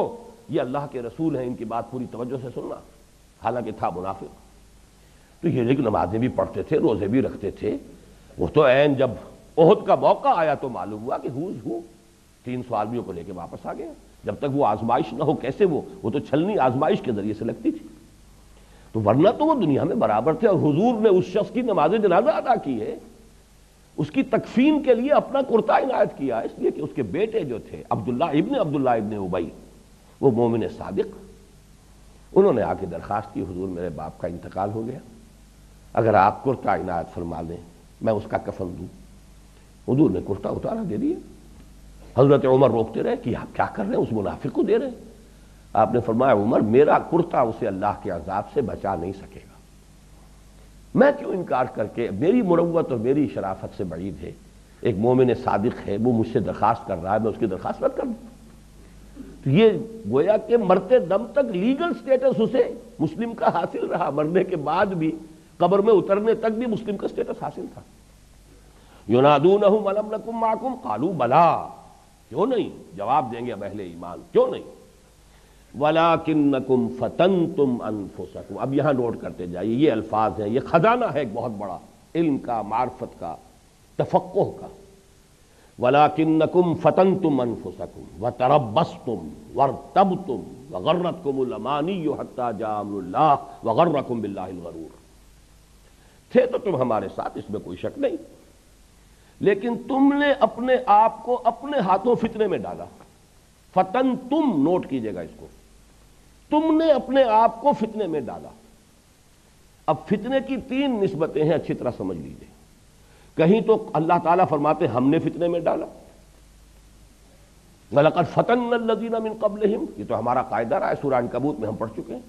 یہ اللہ کے رسول ہیں، ان کی بات پوری توجہ سے سننا، حالانکہ تھا منافق۔ تو یہ لیکن نمازیں بھی پڑھتے تھے، روزے بھی رکھتے تھے، وہ تو عین جب احد کا موقع آیا تو معلوم ہوا کہ ہو 300 آدمیوں کو لے کے واپس آ گیا، جب تک وہ آزمائش نہ ہو کیسے وہ تو چھلنی آزمائش کے ذریعے سے لگتی تھی۔ تو ورنہ تو وہ دنیا میں برابر تھے، اور حضور نے اس شخص کی نماز جنازہ ادا کی ہے، اس کی تکفین کے لیے اپنا کرتا عنایت کیا، اس لیے کہ اس کے بیٹے جو تھے عبداللہ ابن ابی، وہ مومن صادق، انہوں نے آ کے درخواست کی، حضور میرے باپ کا انتقال ہو گیا، اگر آپ کرتا عنایت فرما دیں میں اس کا کفن دوں۔ حضور نے کرتا اتارا، دے دیا۔ حضرت عمر روکتے رہے کہ آپ کیا کر رہے ہیں، اس منافق کو دے رہے ہیں۔ آپ نے فرمایا عمر میرا کرتا اسے اللہ کے عذاب سے بچا نہیں سکے گا، میں کیوں انکار کر کے، میری مروت اور میری شرافت سے بعید ہے، ایک مومن صادق ہے وہ مجھ سے درخواست کر رہا ہے، میں اس کی درخواست رد کر دوں۔ تو یہ گویا کہ مرتے دم تک لیگل سٹیٹس اسے مسلم کا حاصل رہا، مرنے کے بعد بھی قبر میں اترنے تک بھی مسلم کا سٹیٹس حاصل تھا۔ ینادونہم الم نکم معکم قالوا بلا، کیوں نہیں، جواب دیں گے اب اہل ایمان، کیوں نہیں، وَلَٰكِنَّكُمْ فَتَنْتُمْ أَنفُسَكُمْ۔ اب یہاں نوٹ کرتے جائیے، یہ الفاظ ہیں، یہ خزانہ ہے ایک بہت بڑا، علم کا، معرفت کا، تفقہ کا۔ وَلَٰكِنَّكُمْ فَتَنْتُمْ أَنفُسَكُمْ وَتَرَبَّصْتُمْ وَارْتَبْتُمْ وَغَرَّتْكُمُ الْأَمَانِيُّ حَتَّىٰ جَاءَ أَمْرُ اللَّهِ وَغَرَّكُمْ بِاللَّهِ الْغَرُورُ۔ تھے تو تم ہمارے ساتھ، اس میں کوئی شک نہیں، لیکن تم نے اپنے آپ کو اپنے ہاتھوں فتنے میں ڈالا۔ فتن تم، نوٹ کیجئے گا اس کو، تم نے اپنے آپ کو فتنے میں ڈالا۔ اب فتنے کی تین نسبتیں ہیں، اچھی طرح سمجھ لیجئے۔ کہیں تو اللہ تعالیٰ فرماتے ہم نے فتنے میں ڈالا، وَلَقَدْ فَتَنَّا الَّذِينَ مِن قَبْلِهِمْ، یہ تو ہمارا قاعدہ رہا ہے، سورہ عنکبوت میں ہم پڑھ چکے ہیں۔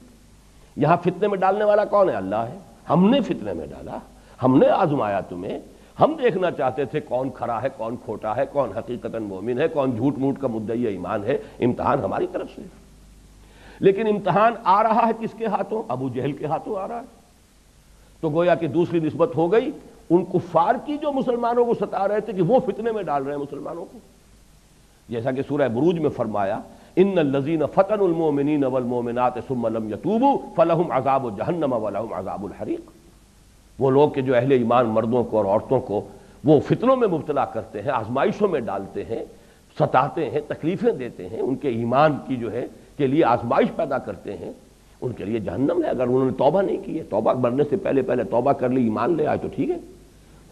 یہاں فتنے میں ڈالنے والا کون ہے؟ اللہ ہے۔ ہم نے فتنے میں ڈالا، ہم نے آزمایا تمہیں، ہم دیکھنا چاہتے تھے کون کھرا ہے، کون کھوٹا ہے، کون حقیقتاً مومن ہے، کون جھوٹ موٹ کا مدعی ایمان ہے۔ امتحان ہماری طرف سے، لیکن امتحان آ رہا ہے کس کے ہاتھوں؟ ابو جہل کے ہاتھوں آ رہا ہے۔ تو گویا کہ دوسری نسبت ہو گئی ان کفار کی جو مسلمانوں کو ستا رہے تھے کہ وہ فتنے میں ڈال رہے ہیں مسلمانوں کو، جیسا کہ سورہ بروج میں فرمایا ان الذین فتنوا المؤمنین والمؤمنات ثم لم یتوبوا فلہم عذاب جہنم ولہم عذاب الحریق۔ وہ لوگ کہ جو اہل ایمان مردوں کو اور عورتوں کو وہ فتنوں میں مبتلا کرتے ہیں، آزمائشوں میں ڈالتے ہیں، ستاتے ہیں، تکلیفیں دیتے ہیں، ان کے ایمان کی جو ہے کے لیے آزمائش پیدا کرتے ہیں، ان کے لیے جہنم ہے۔ اگر انہوں نے توبہ نہیں کی ہے، توبہ مرنے سے پہلے توبہ کر لی، ایمان لے آئے تو ٹھیک ہے،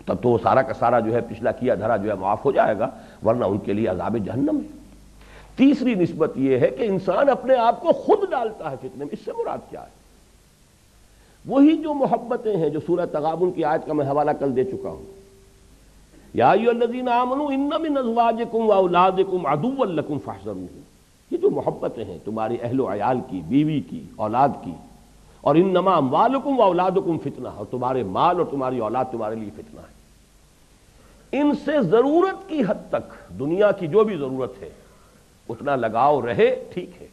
تب تو وہ سارا کا سارا جو ہے پچھلا کیا دھرا جو ہے معاف ہو جائے گا، ورنہ ان کے لیے عذاب جہنم ہے۔ تیسری نسبت یہ ہے کہ انسان اپنے آپ کو خود ڈالتا ہے فتنے میں۔ اس سے مراد کیا ہے؟ وہی جو محبتیں ہیں جو سورہ تغابن کی آیت کا میں حوالہ کل دے چکا ہوں، یا ایھا الذین آمنوا ان من ازواجکم واولادکم عدوا لکم فاحذروہم۔ یہ جو محبتیں ہیں تمہاری اہل و عیال کی، بیوی کی، اولاد کی، اور انما اموالکم واولادکم فتنہ، اور تمہارے مال اور تمہاری اولاد تمہارے لیے فتنہ ہے۔ ان سے ضرورت کی حد تک دنیا کی جو بھی ضرورت ہے اتنا لگاؤ رہے، ٹھیک ہے،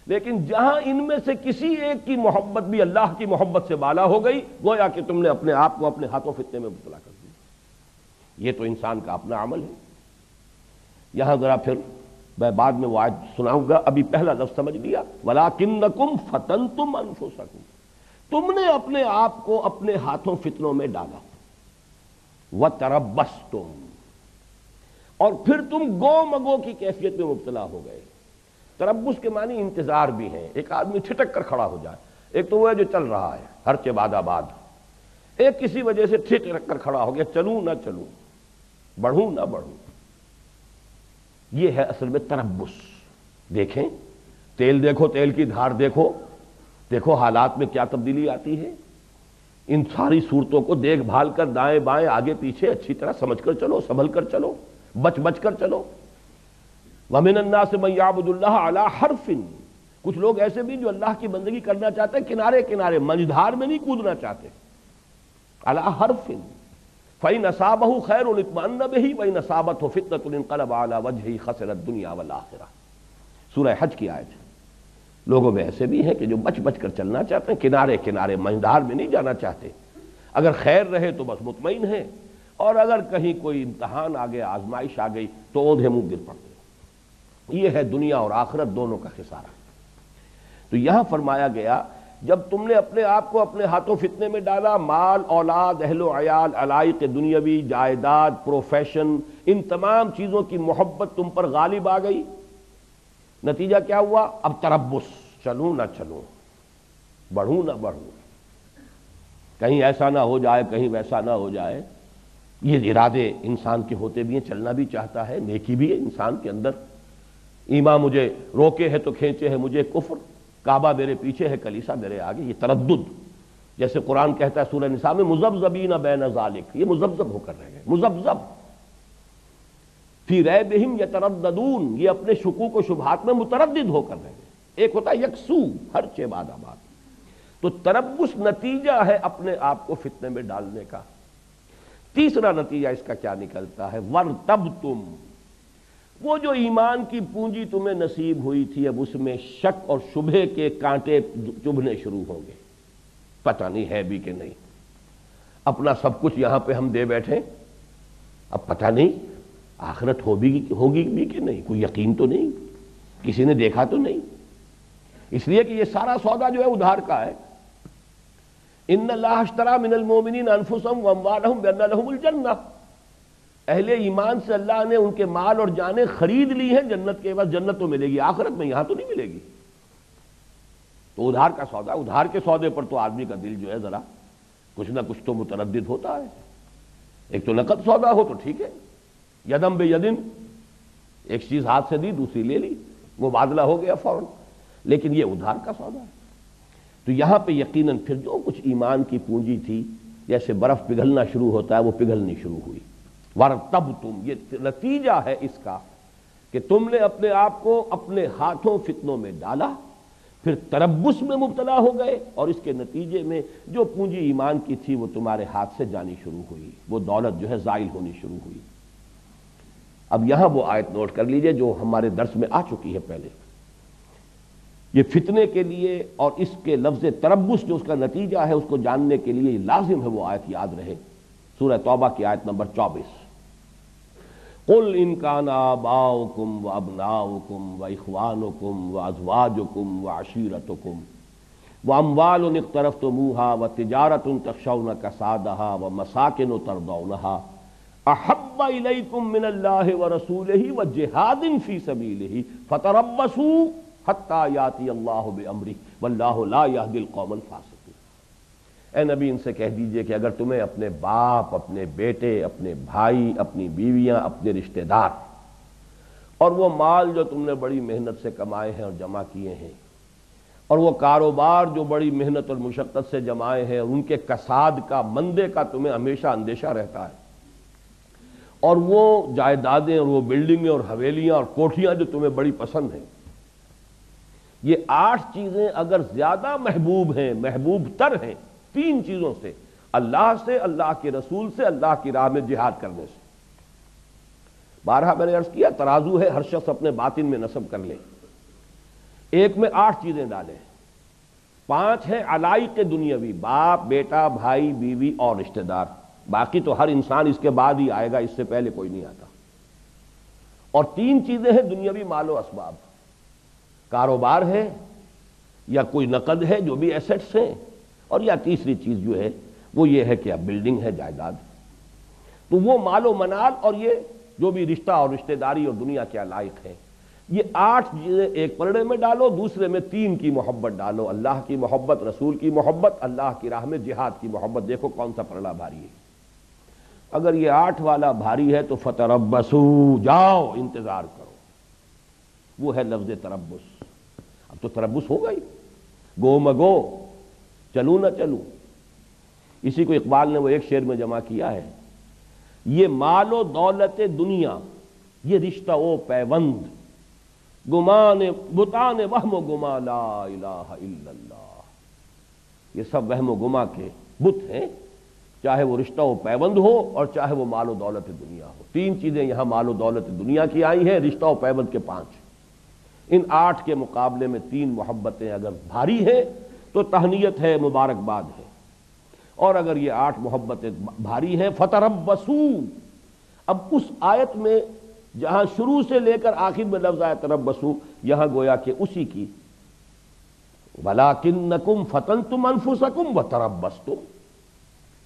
لیکن جہاں ان میں سے کسی ایک کی محبت بھی اللہ کی محبت سے بالا ہو گئی، گویا کہ تم نے اپنے آپ کو اپنے ہاتھوں فتنے میں مبتلا کر دیا۔ یہ تو انسان کا اپنا عمل ہے۔ یہاں ذرا پھر میں بعد میں وہ آیت سناؤں گا، ابھی پہلا لفظ سمجھ لیا، وَلَٰكِنَّكُمْ فَتَنْتُمْ أَنفُسَكُمْ، تم نے اپنے آپ کو اپنے ہاتھوں فتنوں میں ڈالا، وَتَرَبَّصْتُمْ، اور پھر تم گو مگو کی کیفیت میں مبتلا ہو گئے۔ تربص کے معنی انتظار بھی ہیں، ایک آدمی ٹھٹک کر کھڑا ہو جائے، ایک تو وہ ہے جو چل رہا ہے ہر چہ باد آباد، ایک کسی وجہ سے ٹھٹک کر کھڑا ہو گیا، چلوں نہ چلوں، بڑھوں نہ بڑھوں، یہ ہے اصل میں تربص۔ دیکھیں تیل، دیکھو تیل کی دھار، دیکھو دیکھو حالات میں کیا تبدیلی آتی ہے۔ ان ساری صورتوں کو دیکھ بھال کر دائیں بائیں آگے پیچھے اچھی طرح سمجھ کر چلو، سنبھل کر چلو، بچ بچ کر چلو۔ وَمِنَ النَّاسِ مَن يَعْبُدُ اللَّهَ عَلَىٰ حَرْفٍ، کچھ لوگ ایسے بھی جو اللہ کی بندگی کرنا چاہتے ہیں کنارے کنارے، منجھدار میں نہیں کودنا چاہتے، عَلَىٰ حَرْفٍ فَإِنْ أَصَابَهُ خَيْرٌ اطْمَأَنَّ بِهِ وَإِنْ أَصَابَتْهُ فِتْنَةٌ انقلب عَلَىٰ وَجْهِهِ خَسِرَ الدُّنْيَا وَالْآخِرَةَ۔ سورہ حج کی آیت ہے۔ لوگوں میں ایسے بھی ہیں کہ جو بچ بچ کر چلنا چاہتے ہیں، کنارے کنارے منجھدار میں نہیں جانا چاہتے، اگر خیر رہے تو بس مطمئن ہیں، اور اگر کہیں کوئی امتحان آ گیا، آزمائش آ گئی تو اوندھے منہ گر پڑتے۔ یہ ہے دنیا اور آخرت دونوں کا خسارہ۔ تو یہاں فرمایا گیا جب تم نے اپنے آپ کو اپنے ہاتھوں فتنے میں ڈالا، مال، اولاد، اہل و عیال، علائق دنیاوی، جائیداد، پروفیشن، ان تمام چیزوں کی محبت تم پر غالب آ گئی، نتیجہ کیا ہوا؟ اب تربص، چلوں نہ چلوں، بڑھوں نہ بڑھوں۔ کہیں ایسا نہ ہو جائے، کہیں ویسا نہ ہو جائے، یہ ارادے انسان کے ہوتے بھی ہیں، چلنا بھی چاہتا ہے، نیکی بھی ہے انسان کے اندر، ایمان مجھے روکے ہے تو کھینچے ہے مجھے کفر، کعبہ میرے پیچھے ہے کلیسا میرے آگے، یہ تردد، جیسے قرآن کہتا ہے سورہ نساء میں مذبذبین بین ذالک، یہ مذبذب ہو کر رہ گئے، مذبذب فی ریبہم یترددون، یہ اپنے شکوک و شبہات میں متردد ہو کر رہ گئے۔ ایک ہوتا ہے یکسو، ہر چہ بعد آباد، تو تربص نتیجہ ہے اپنے آپ کو فتنے میں ڈالنے کا۔ تیسرا نتیجہ اس کا کیا نکلتا ہے؟ ورتبتم، وہ جو ایمان کی پونجی تمہیں نصیب ہوئی تھی اب اس میں شک اور شبہے کے کانٹے چبھنے شروع ہوں گے، پتہ نہیں ہے بھی کہ نہیں، اپنا سب کچھ یہاں پہ ہم دے بیٹھے، اب پتہ نہیں آخرت ہوگی بھی کہ نہیں، کوئی یقین تو نہیں، کسی نے دیکھا تو نہیں، اس لیے کہ یہ سارا سودا جو ہے ادھار کا ہے۔ ان اللہ اشتری من المؤمنین انفسهم واموالهم بان لهم الجنہ، اہل ایمان سے اللہ نے ان کے مال اور جانیں خرید لی ہیں جنت کے بعد، جنت تو ملے گی آخرت میں، یہاں تو نہیں ملے گی، تو ادھار کا سودا، ادھار کے سودے پر تو آدمی کا دل جو ہے ذرا کچھ نہ کچھ تو متردد ہوتا ہے۔ ایک تو نقد سودا ہو تو ٹھیک ہے، یدم بے یدن، ایک چیز ہاتھ سے دی دوسری لے لی، مبادلہ ہو گیا فوراً، لیکن یہ ادھار کا سودا ہے۔ تو یہاں پہ یقیناً پھر جو کچھ ایمان کی پونجی تھی، جیسے برف پگھلنا شروع ہوتا ہے وہ پگھلنی شروع ہوئی۔ ورتبتم، یہ نتیجہ ہے اس کا کہ تم نے اپنے آپ کو اپنے ہاتھوں فتنوں میں ڈالا، پھر تربص میں مبتلا ہو گئے، اور اس کے نتیجے میں جو پونجی ایمان کی تھی وہ تمہارے ہاتھ سے جانی شروع ہوئی، وہ دولت جو ہے زائل ہونی شروع ہوئی۔ اب یہاں وہ آیت نوٹ کر لیجئے جو ہمارے درس میں آ چکی ہے پہلے، یہ فتنے کے لیے اور اس کے لفظ تربص جو اس کا نتیجہ ہے اس کو جاننے کے لیے لازم ہے وہ آیت یاد رہے، سورہ توبہ کی آیت نمبر 24۔ قل ان کان آباؤکم وابناؤکم واخوانکم وازواجکم وعشیرتکم واموال اقترفتموها وتجارۃ تخشون کسادها ومساکن ترضونها احب الیکم من اللہ ورسولہ وجہاد فی سبیلہ فتربصوا حتی یاتی اللہ بامرہ واللہ لا یہدی القوم الفاسقین۔ اے نبی ان سے کہہ دیجئے کہ اگر تمہیں اپنے باپ، اپنے بیٹے، اپنے بھائی، اپنی بیویاں، اپنے رشتہ دار اور وہ مال جو تم نے بڑی محنت سے کمائے ہیں اور جمع کیے ہیں، اور وہ کاروبار جو بڑی محنت اور مشقت سے جمائے ہیں، اور ان کے کساد کا، مندے کا تمہیں ہمیشہ اندیشہ رہتا ہے، اور وہ جائیدادیں اور وہ بلڈنگیں اور حویلیاں اور کوٹھیاں جو تمہیں بڑی پسند ہیں، یہ 8 چیزیں اگر زیادہ محبوب ہیں، محبوب تر ہیں 3 چیزوں سے، اللہ سے، اللہ کے رسول سے، اللہ کی راہ میں جہاد کرنے سے۔ بارہا میں نے عرض کیا ترازو ہے، ہر شخص اپنے باطن میں نصب کر لے، ایک میں 8 چیزیں ڈالیں، 5 ہیں علائق دنیاوی، باپ، بیٹا، بھائی، بیوی اور رشتہ دار، باقی تو ہر انسان اس کے بعد ہی آئے گا، اس سے پہلے کوئی نہیں آتا، اور 3 چیزیں ہیں دنیاوی مال و اسباب، کاروبار ہے یا کوئی نقد ہے جو بھی ایسٹس ہیں، اور یا تیسری چیز جو ہے وہ یہ ہے کہ اب بلڈنگ ہے، جائیداد۔ تو وہ مال و منال اور یہ جو بھی رشتہ اور رشتہ داری اور دنیا کے علائق ہیں، یہ 8 چیزیں ایک پلڑے میں ڈالو، دوسرے میں 3 کی محبت ڈالو، اللہ کی محبت، رسول کی محبت، اللہ کی راہ میں جہاد کی محبت، دیکھو کون سا پلڑا بھاری ہے۔ اگر یہ 8 والا بھاری ہے تو فتربصوا، جاؤ انتظار کرو، وہ ہے لفظ تربص۔ اب تو تربص ہو گئی، گو مگو، چلوں نہ چلوں۔ اسی کو اقبال نے وہ ایک شعر میں جمع کیا ہے، یہ مال و دولت دنیا، یہ رشتہ و پیوند، گمان بتان وہم و گما لا الہ الا اللہ، یہ سب وہم و گما کے بت ہیں، چاہے وہ رشتہ و پیوند ہو اور چاہے وہ مال و دولت دنیا ہو۔ 3 چیزیں یہاں مال و دولت دنیا کی آئی ہیں، رشتہ و پیوند کے 5۔ ان 8 کے مقابلے میں 3 محبتیں اگر بھاری ہیں تو تہنیت ہے، مبارکباد ہے، اور اگر یہ 8 محبتیں بھاری ہیں فتربصوا۔ اب اس آیت میں جہاں شروع سے لے کر آخر میں لفظ آیا تربصوا، یہاں گویا کہ اسی کی وَلَٰكِنَّكُمْ فَتَنْتُمْ أَنفُسَكُمْ وَتَرَبَّصْتُمْ۔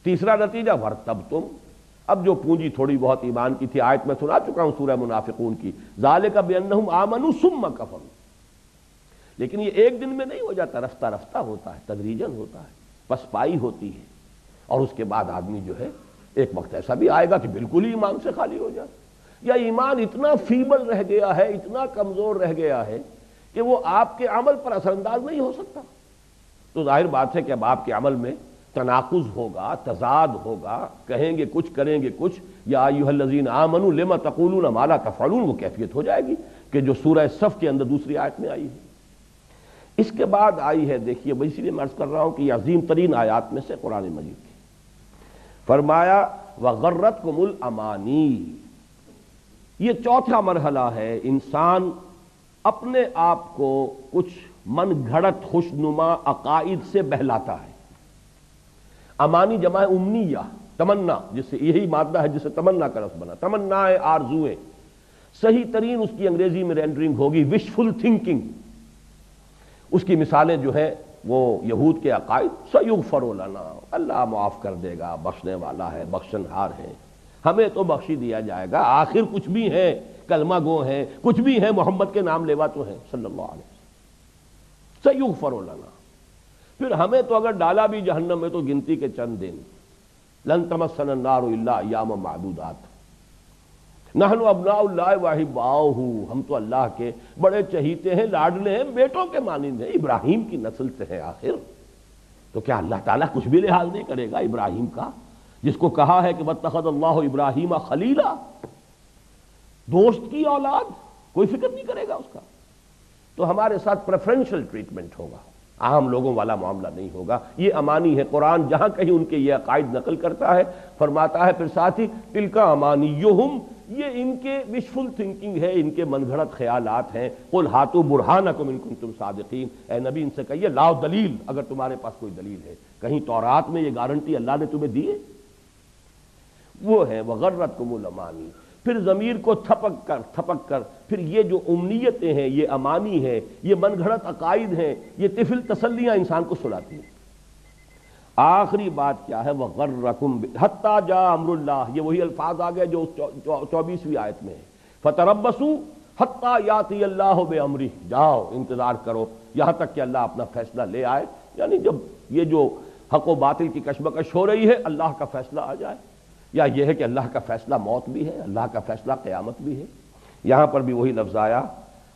تیسرا نتیجہ وَارْتَبْتُمْ، اب جو پونجی تھوڑی بہت ایمان کی تھی، آیت میں سنا چکا ہوں سورہ منافقون کی، ذَلِكَ بِأَنَّهُمْ آمَنُوا ثُمَّ كَفَرُوا، لیکن یہ ایک دن میں نہیں ہو جاتا، رفتہ رفتہ ہوتا ہے، تدریجاً ہوتا ہے، پسپائی ہوتی ہے۔ اور اس کے بعد آدمی جو ہے ایک وقت ایسا بھی آئے گا کہ بالکل ہی ایمان سے خالی ہو جائے، یا ایمان اتنا فیبل رہ گیا ہے، اتنا کمزور رہ گیا ہے کہ وہ آپ کے عمل پر اثر انداز نہیں ہو سکتا. تو ظاہر بات ہے کہ اب آپ کے عمل میں تناقض ہوگا، تضاد ہوگا، کہیں گے کچھ کریں گے کچھ. یا ایھا الذین آمنوا لم تقولون ما لا تفعلون، وہ کیفیت ہو جائے گی کہ جو سورہ صف کے اندر دوسری آیت میں آئی ہے. اس کے بعد آئی ہے، دیکھیے میں اسی لیے عرض کر رہا ہوں کہ یہ عظیم ترین آیات میں سے قرآن مجید کی. فرمایا وغرتکم الامانی، یہ چوتھا مرحلہ ہے. انسان اپنے آپ کو کچھ من گھڑت خوشنما عقائد سے بہلاتا ہے. امانی جمع امنیہ، تمنا، جس سے یہی مادہ ہے جس سے تمنا کا لفظ بنا، تمنا ہے، آرزویں. صحیح ترین اس کی انگریزی میں رینڈرنگ ہوگی وشفل تھنکنگ. اس کی مثالیں جو ہیں وہ یہود کے عقائد، سیغفر لنا، اللہ معاف کر دے گا، بخشنے والا ہے، بخشن ہار ہے، ہمیں تو بخشی دیا جائے گا، آخر کچھ بھی ہیں کلمہ گو ہیں، کچھ بھی ہیں محمد کے نام لیوا تو ہیں صلی اللہ علیہ وسلم. سیغفر لنا، پھر ہمیں تو اگر ڈالا بھی جہنم میں تو گنتی کے چند دن. لن تمسنا النار الا ایاما معدودات، نحن ابناء اللہ واحباؤہ، ہم تو اللہ کے بڑے چہیتے ہیں، لاڈلے ہیں، بیٹوں کے مانند ہیں، ابراہیم کی نسل سے ہیں آخر. تو کیا اللہ تعالیٰ کچھ بھی لحاظ نہیں کرے گا ابراہیم کا، جس کو کہا ہے کہ واتخذ اللہ ابراہیم خلیلا، دوست کی اولاد، کوئی فکر نہیں کرے گا اس کا. تو ہمارے ساتھ پریفرنشل ٹریٹمنٹ ہوگا، عام لوگوں والا معاملہ نہیں ہوگا. یہ امانی ہے. قرآن جہاں کہیں ان کے یہ عقائد نقل کرتا ہے فرماتا ہے پھر ساتھ ہی تلک امانیہم، یہ ان کے وشفل تھنکنگ ہے، ان کے من گھڑت خیالات ہیں. قل ہاتوا برہانکم ان کنتم صادقین، اے نبی ان سے کہیے لاؤ دلیل اگر تمہارے پاس کوئی دلیل ہے. کہیں تورات میں یہ گارنٹی اللہ نے تمہیں دی ہے؟ وہ ہے وغرتکم الامانی. پھر ضمیر کو تھپک کر پھر یہ جو امنیتیں ہیں، یہ امانی ہیں، یہ من گھڑت عقائد ہیں، یہ طفل تسلیاں انسان کو سلاتی ہیں. آخری بات کیا ہے؟ وغرکم حتی جاء امر اللہ، یہ وہی الفاظ آ گئے جو 24ویں آیت میں ہے. فتربصوا حتی یاتی اللہ بامرہ، جاؤ انتظار کرو یہاں تک کہ اللہ اپنا فیصلہ لے آئے. یعنی جب یہ جو حق و باطل کی کشمکش ہو رہی ہے اللہ کا فیصلہ آ جائے. یا یہ ہے کہ اللہ کا فیصلہ موت بھی ہے، اللہ کا فیصلہ قیامت بھی ہے. یہاں پر بھی وہی لفظ آیا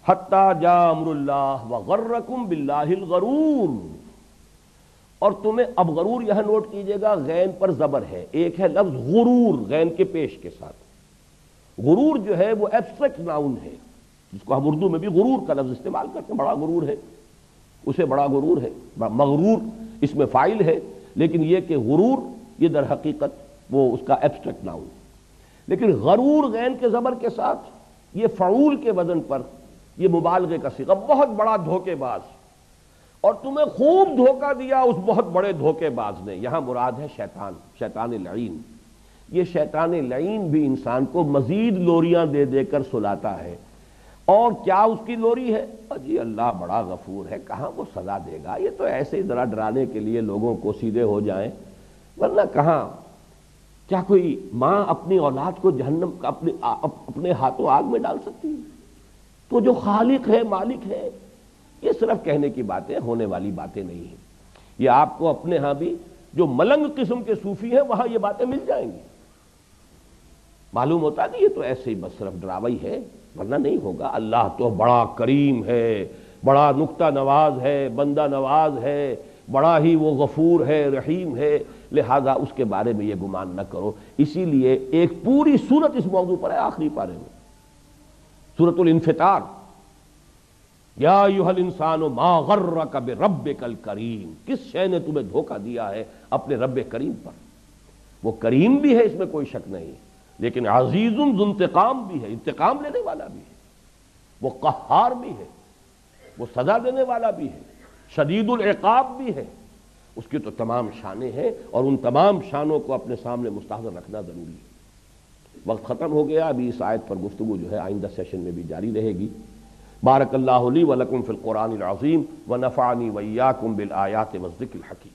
حتی جاء امر اللہ وغرکم باللہ الغرور. اور تمہیں اب غرور یہاں نوٹ کیجئے گا، غین پر زبر ہے. ایک ہے لفظ غرور غین کے پیش کے ساتھ. غرور جو ہے وہ ایبسٹریکٹ ناؤن ہے، جس کو ہم اردو میں بھی غرور کا لفظ استعمال کرتے ہیں. بڑا غرور ہے، اسے بڑا غرور ہے. مغرور اس میں فاعل ہے، لیکن یہ کہ غرور یہ در حقیقت وہ اس کا ایبسٹریکٹ ناؤن. لیکن غرور غین کے زبر کے ساتھ یہ فعول کے وزن پر یہ مبالغے کا صیغہ، بہت بڑا دھوکے باز. اور تمہیں خوب دھوکہ دیا اس بہت بڑے دھوکے باز نے. یہاں مراد ہے شیطان، شیطان لعین. یہ شیطان لعین بھی انسان کو مزید لوریاں دے دے کر سلاتا ہے. اور کیا اس کی لوری ہے؟ جی اللہ بڑا غفور ہے، کہاں وہ سزا دے گا، یہ تو ایسے ہی ذرا ڈرانے کے لیے لوگوں کو سیدھے ہو جائیں، ورنہ کہاں. کیا کوئی ماں اپنی اولاد کو جہنم اپنے ہاتھوں آگ میں ڈال سکتی ہے؟ تو جو خالق ہے، مالک ہے. یہ صرف کہنے کی باتیں، ہونے والی باتیں نہیں ہیں. یہ آپ کو اپنے ہاں بھی جو ملنگ قسم کے صوفی ہیں وہاں یہ باتیں مل جائیں گی. معلوم ہوتا ہے کہ یہ تو ایسے ہی بس صرف ڈراوی ہے، ورنہ نہیں ہوگا. اللہ تو بڑا کریم ہے، بڑا نکتہ نواز ہے، بندہ نواز ہے، بڑا ہی وہ غفور ہے، رحیم ہے. لہذا اس کے بارے میں یہ گمان نہ کرو. اسی لیے ایک پوری سورت اس موضوع پر ہے آخری پارے میں، سورۃ الانفطار. یا ایھا الانسان ما غرک بربک الکریم، کس شے نے تمہیں دھوکہ دیا ہے اپنے رب کریم پر. وہ کریم بھی ہے، اس میں کوئی شک نہیں، لیکن عزیز ذو انتقام بھی ہے، انتقام لینے والا بھی ہے. وہ قہار بھی ہے، وہ سزا دینے والا بھی ہے، شدید العقاب بھی ہے. اس کی تو تمام شانیں ہیں، اور ان تمام شانوں کو اپنے سامنے مستحضر رکھنا ضروری ہے. وقت ختم ہو گیا. ابھی اس آیت پر گفتگو جو ہے آئندہ سیشن میں بھی جاری رہے گی. بارک اللہ لی ولکم فی القرآن العظیم ونفعنی وإیاکم بالآیات والذکر الحکیم.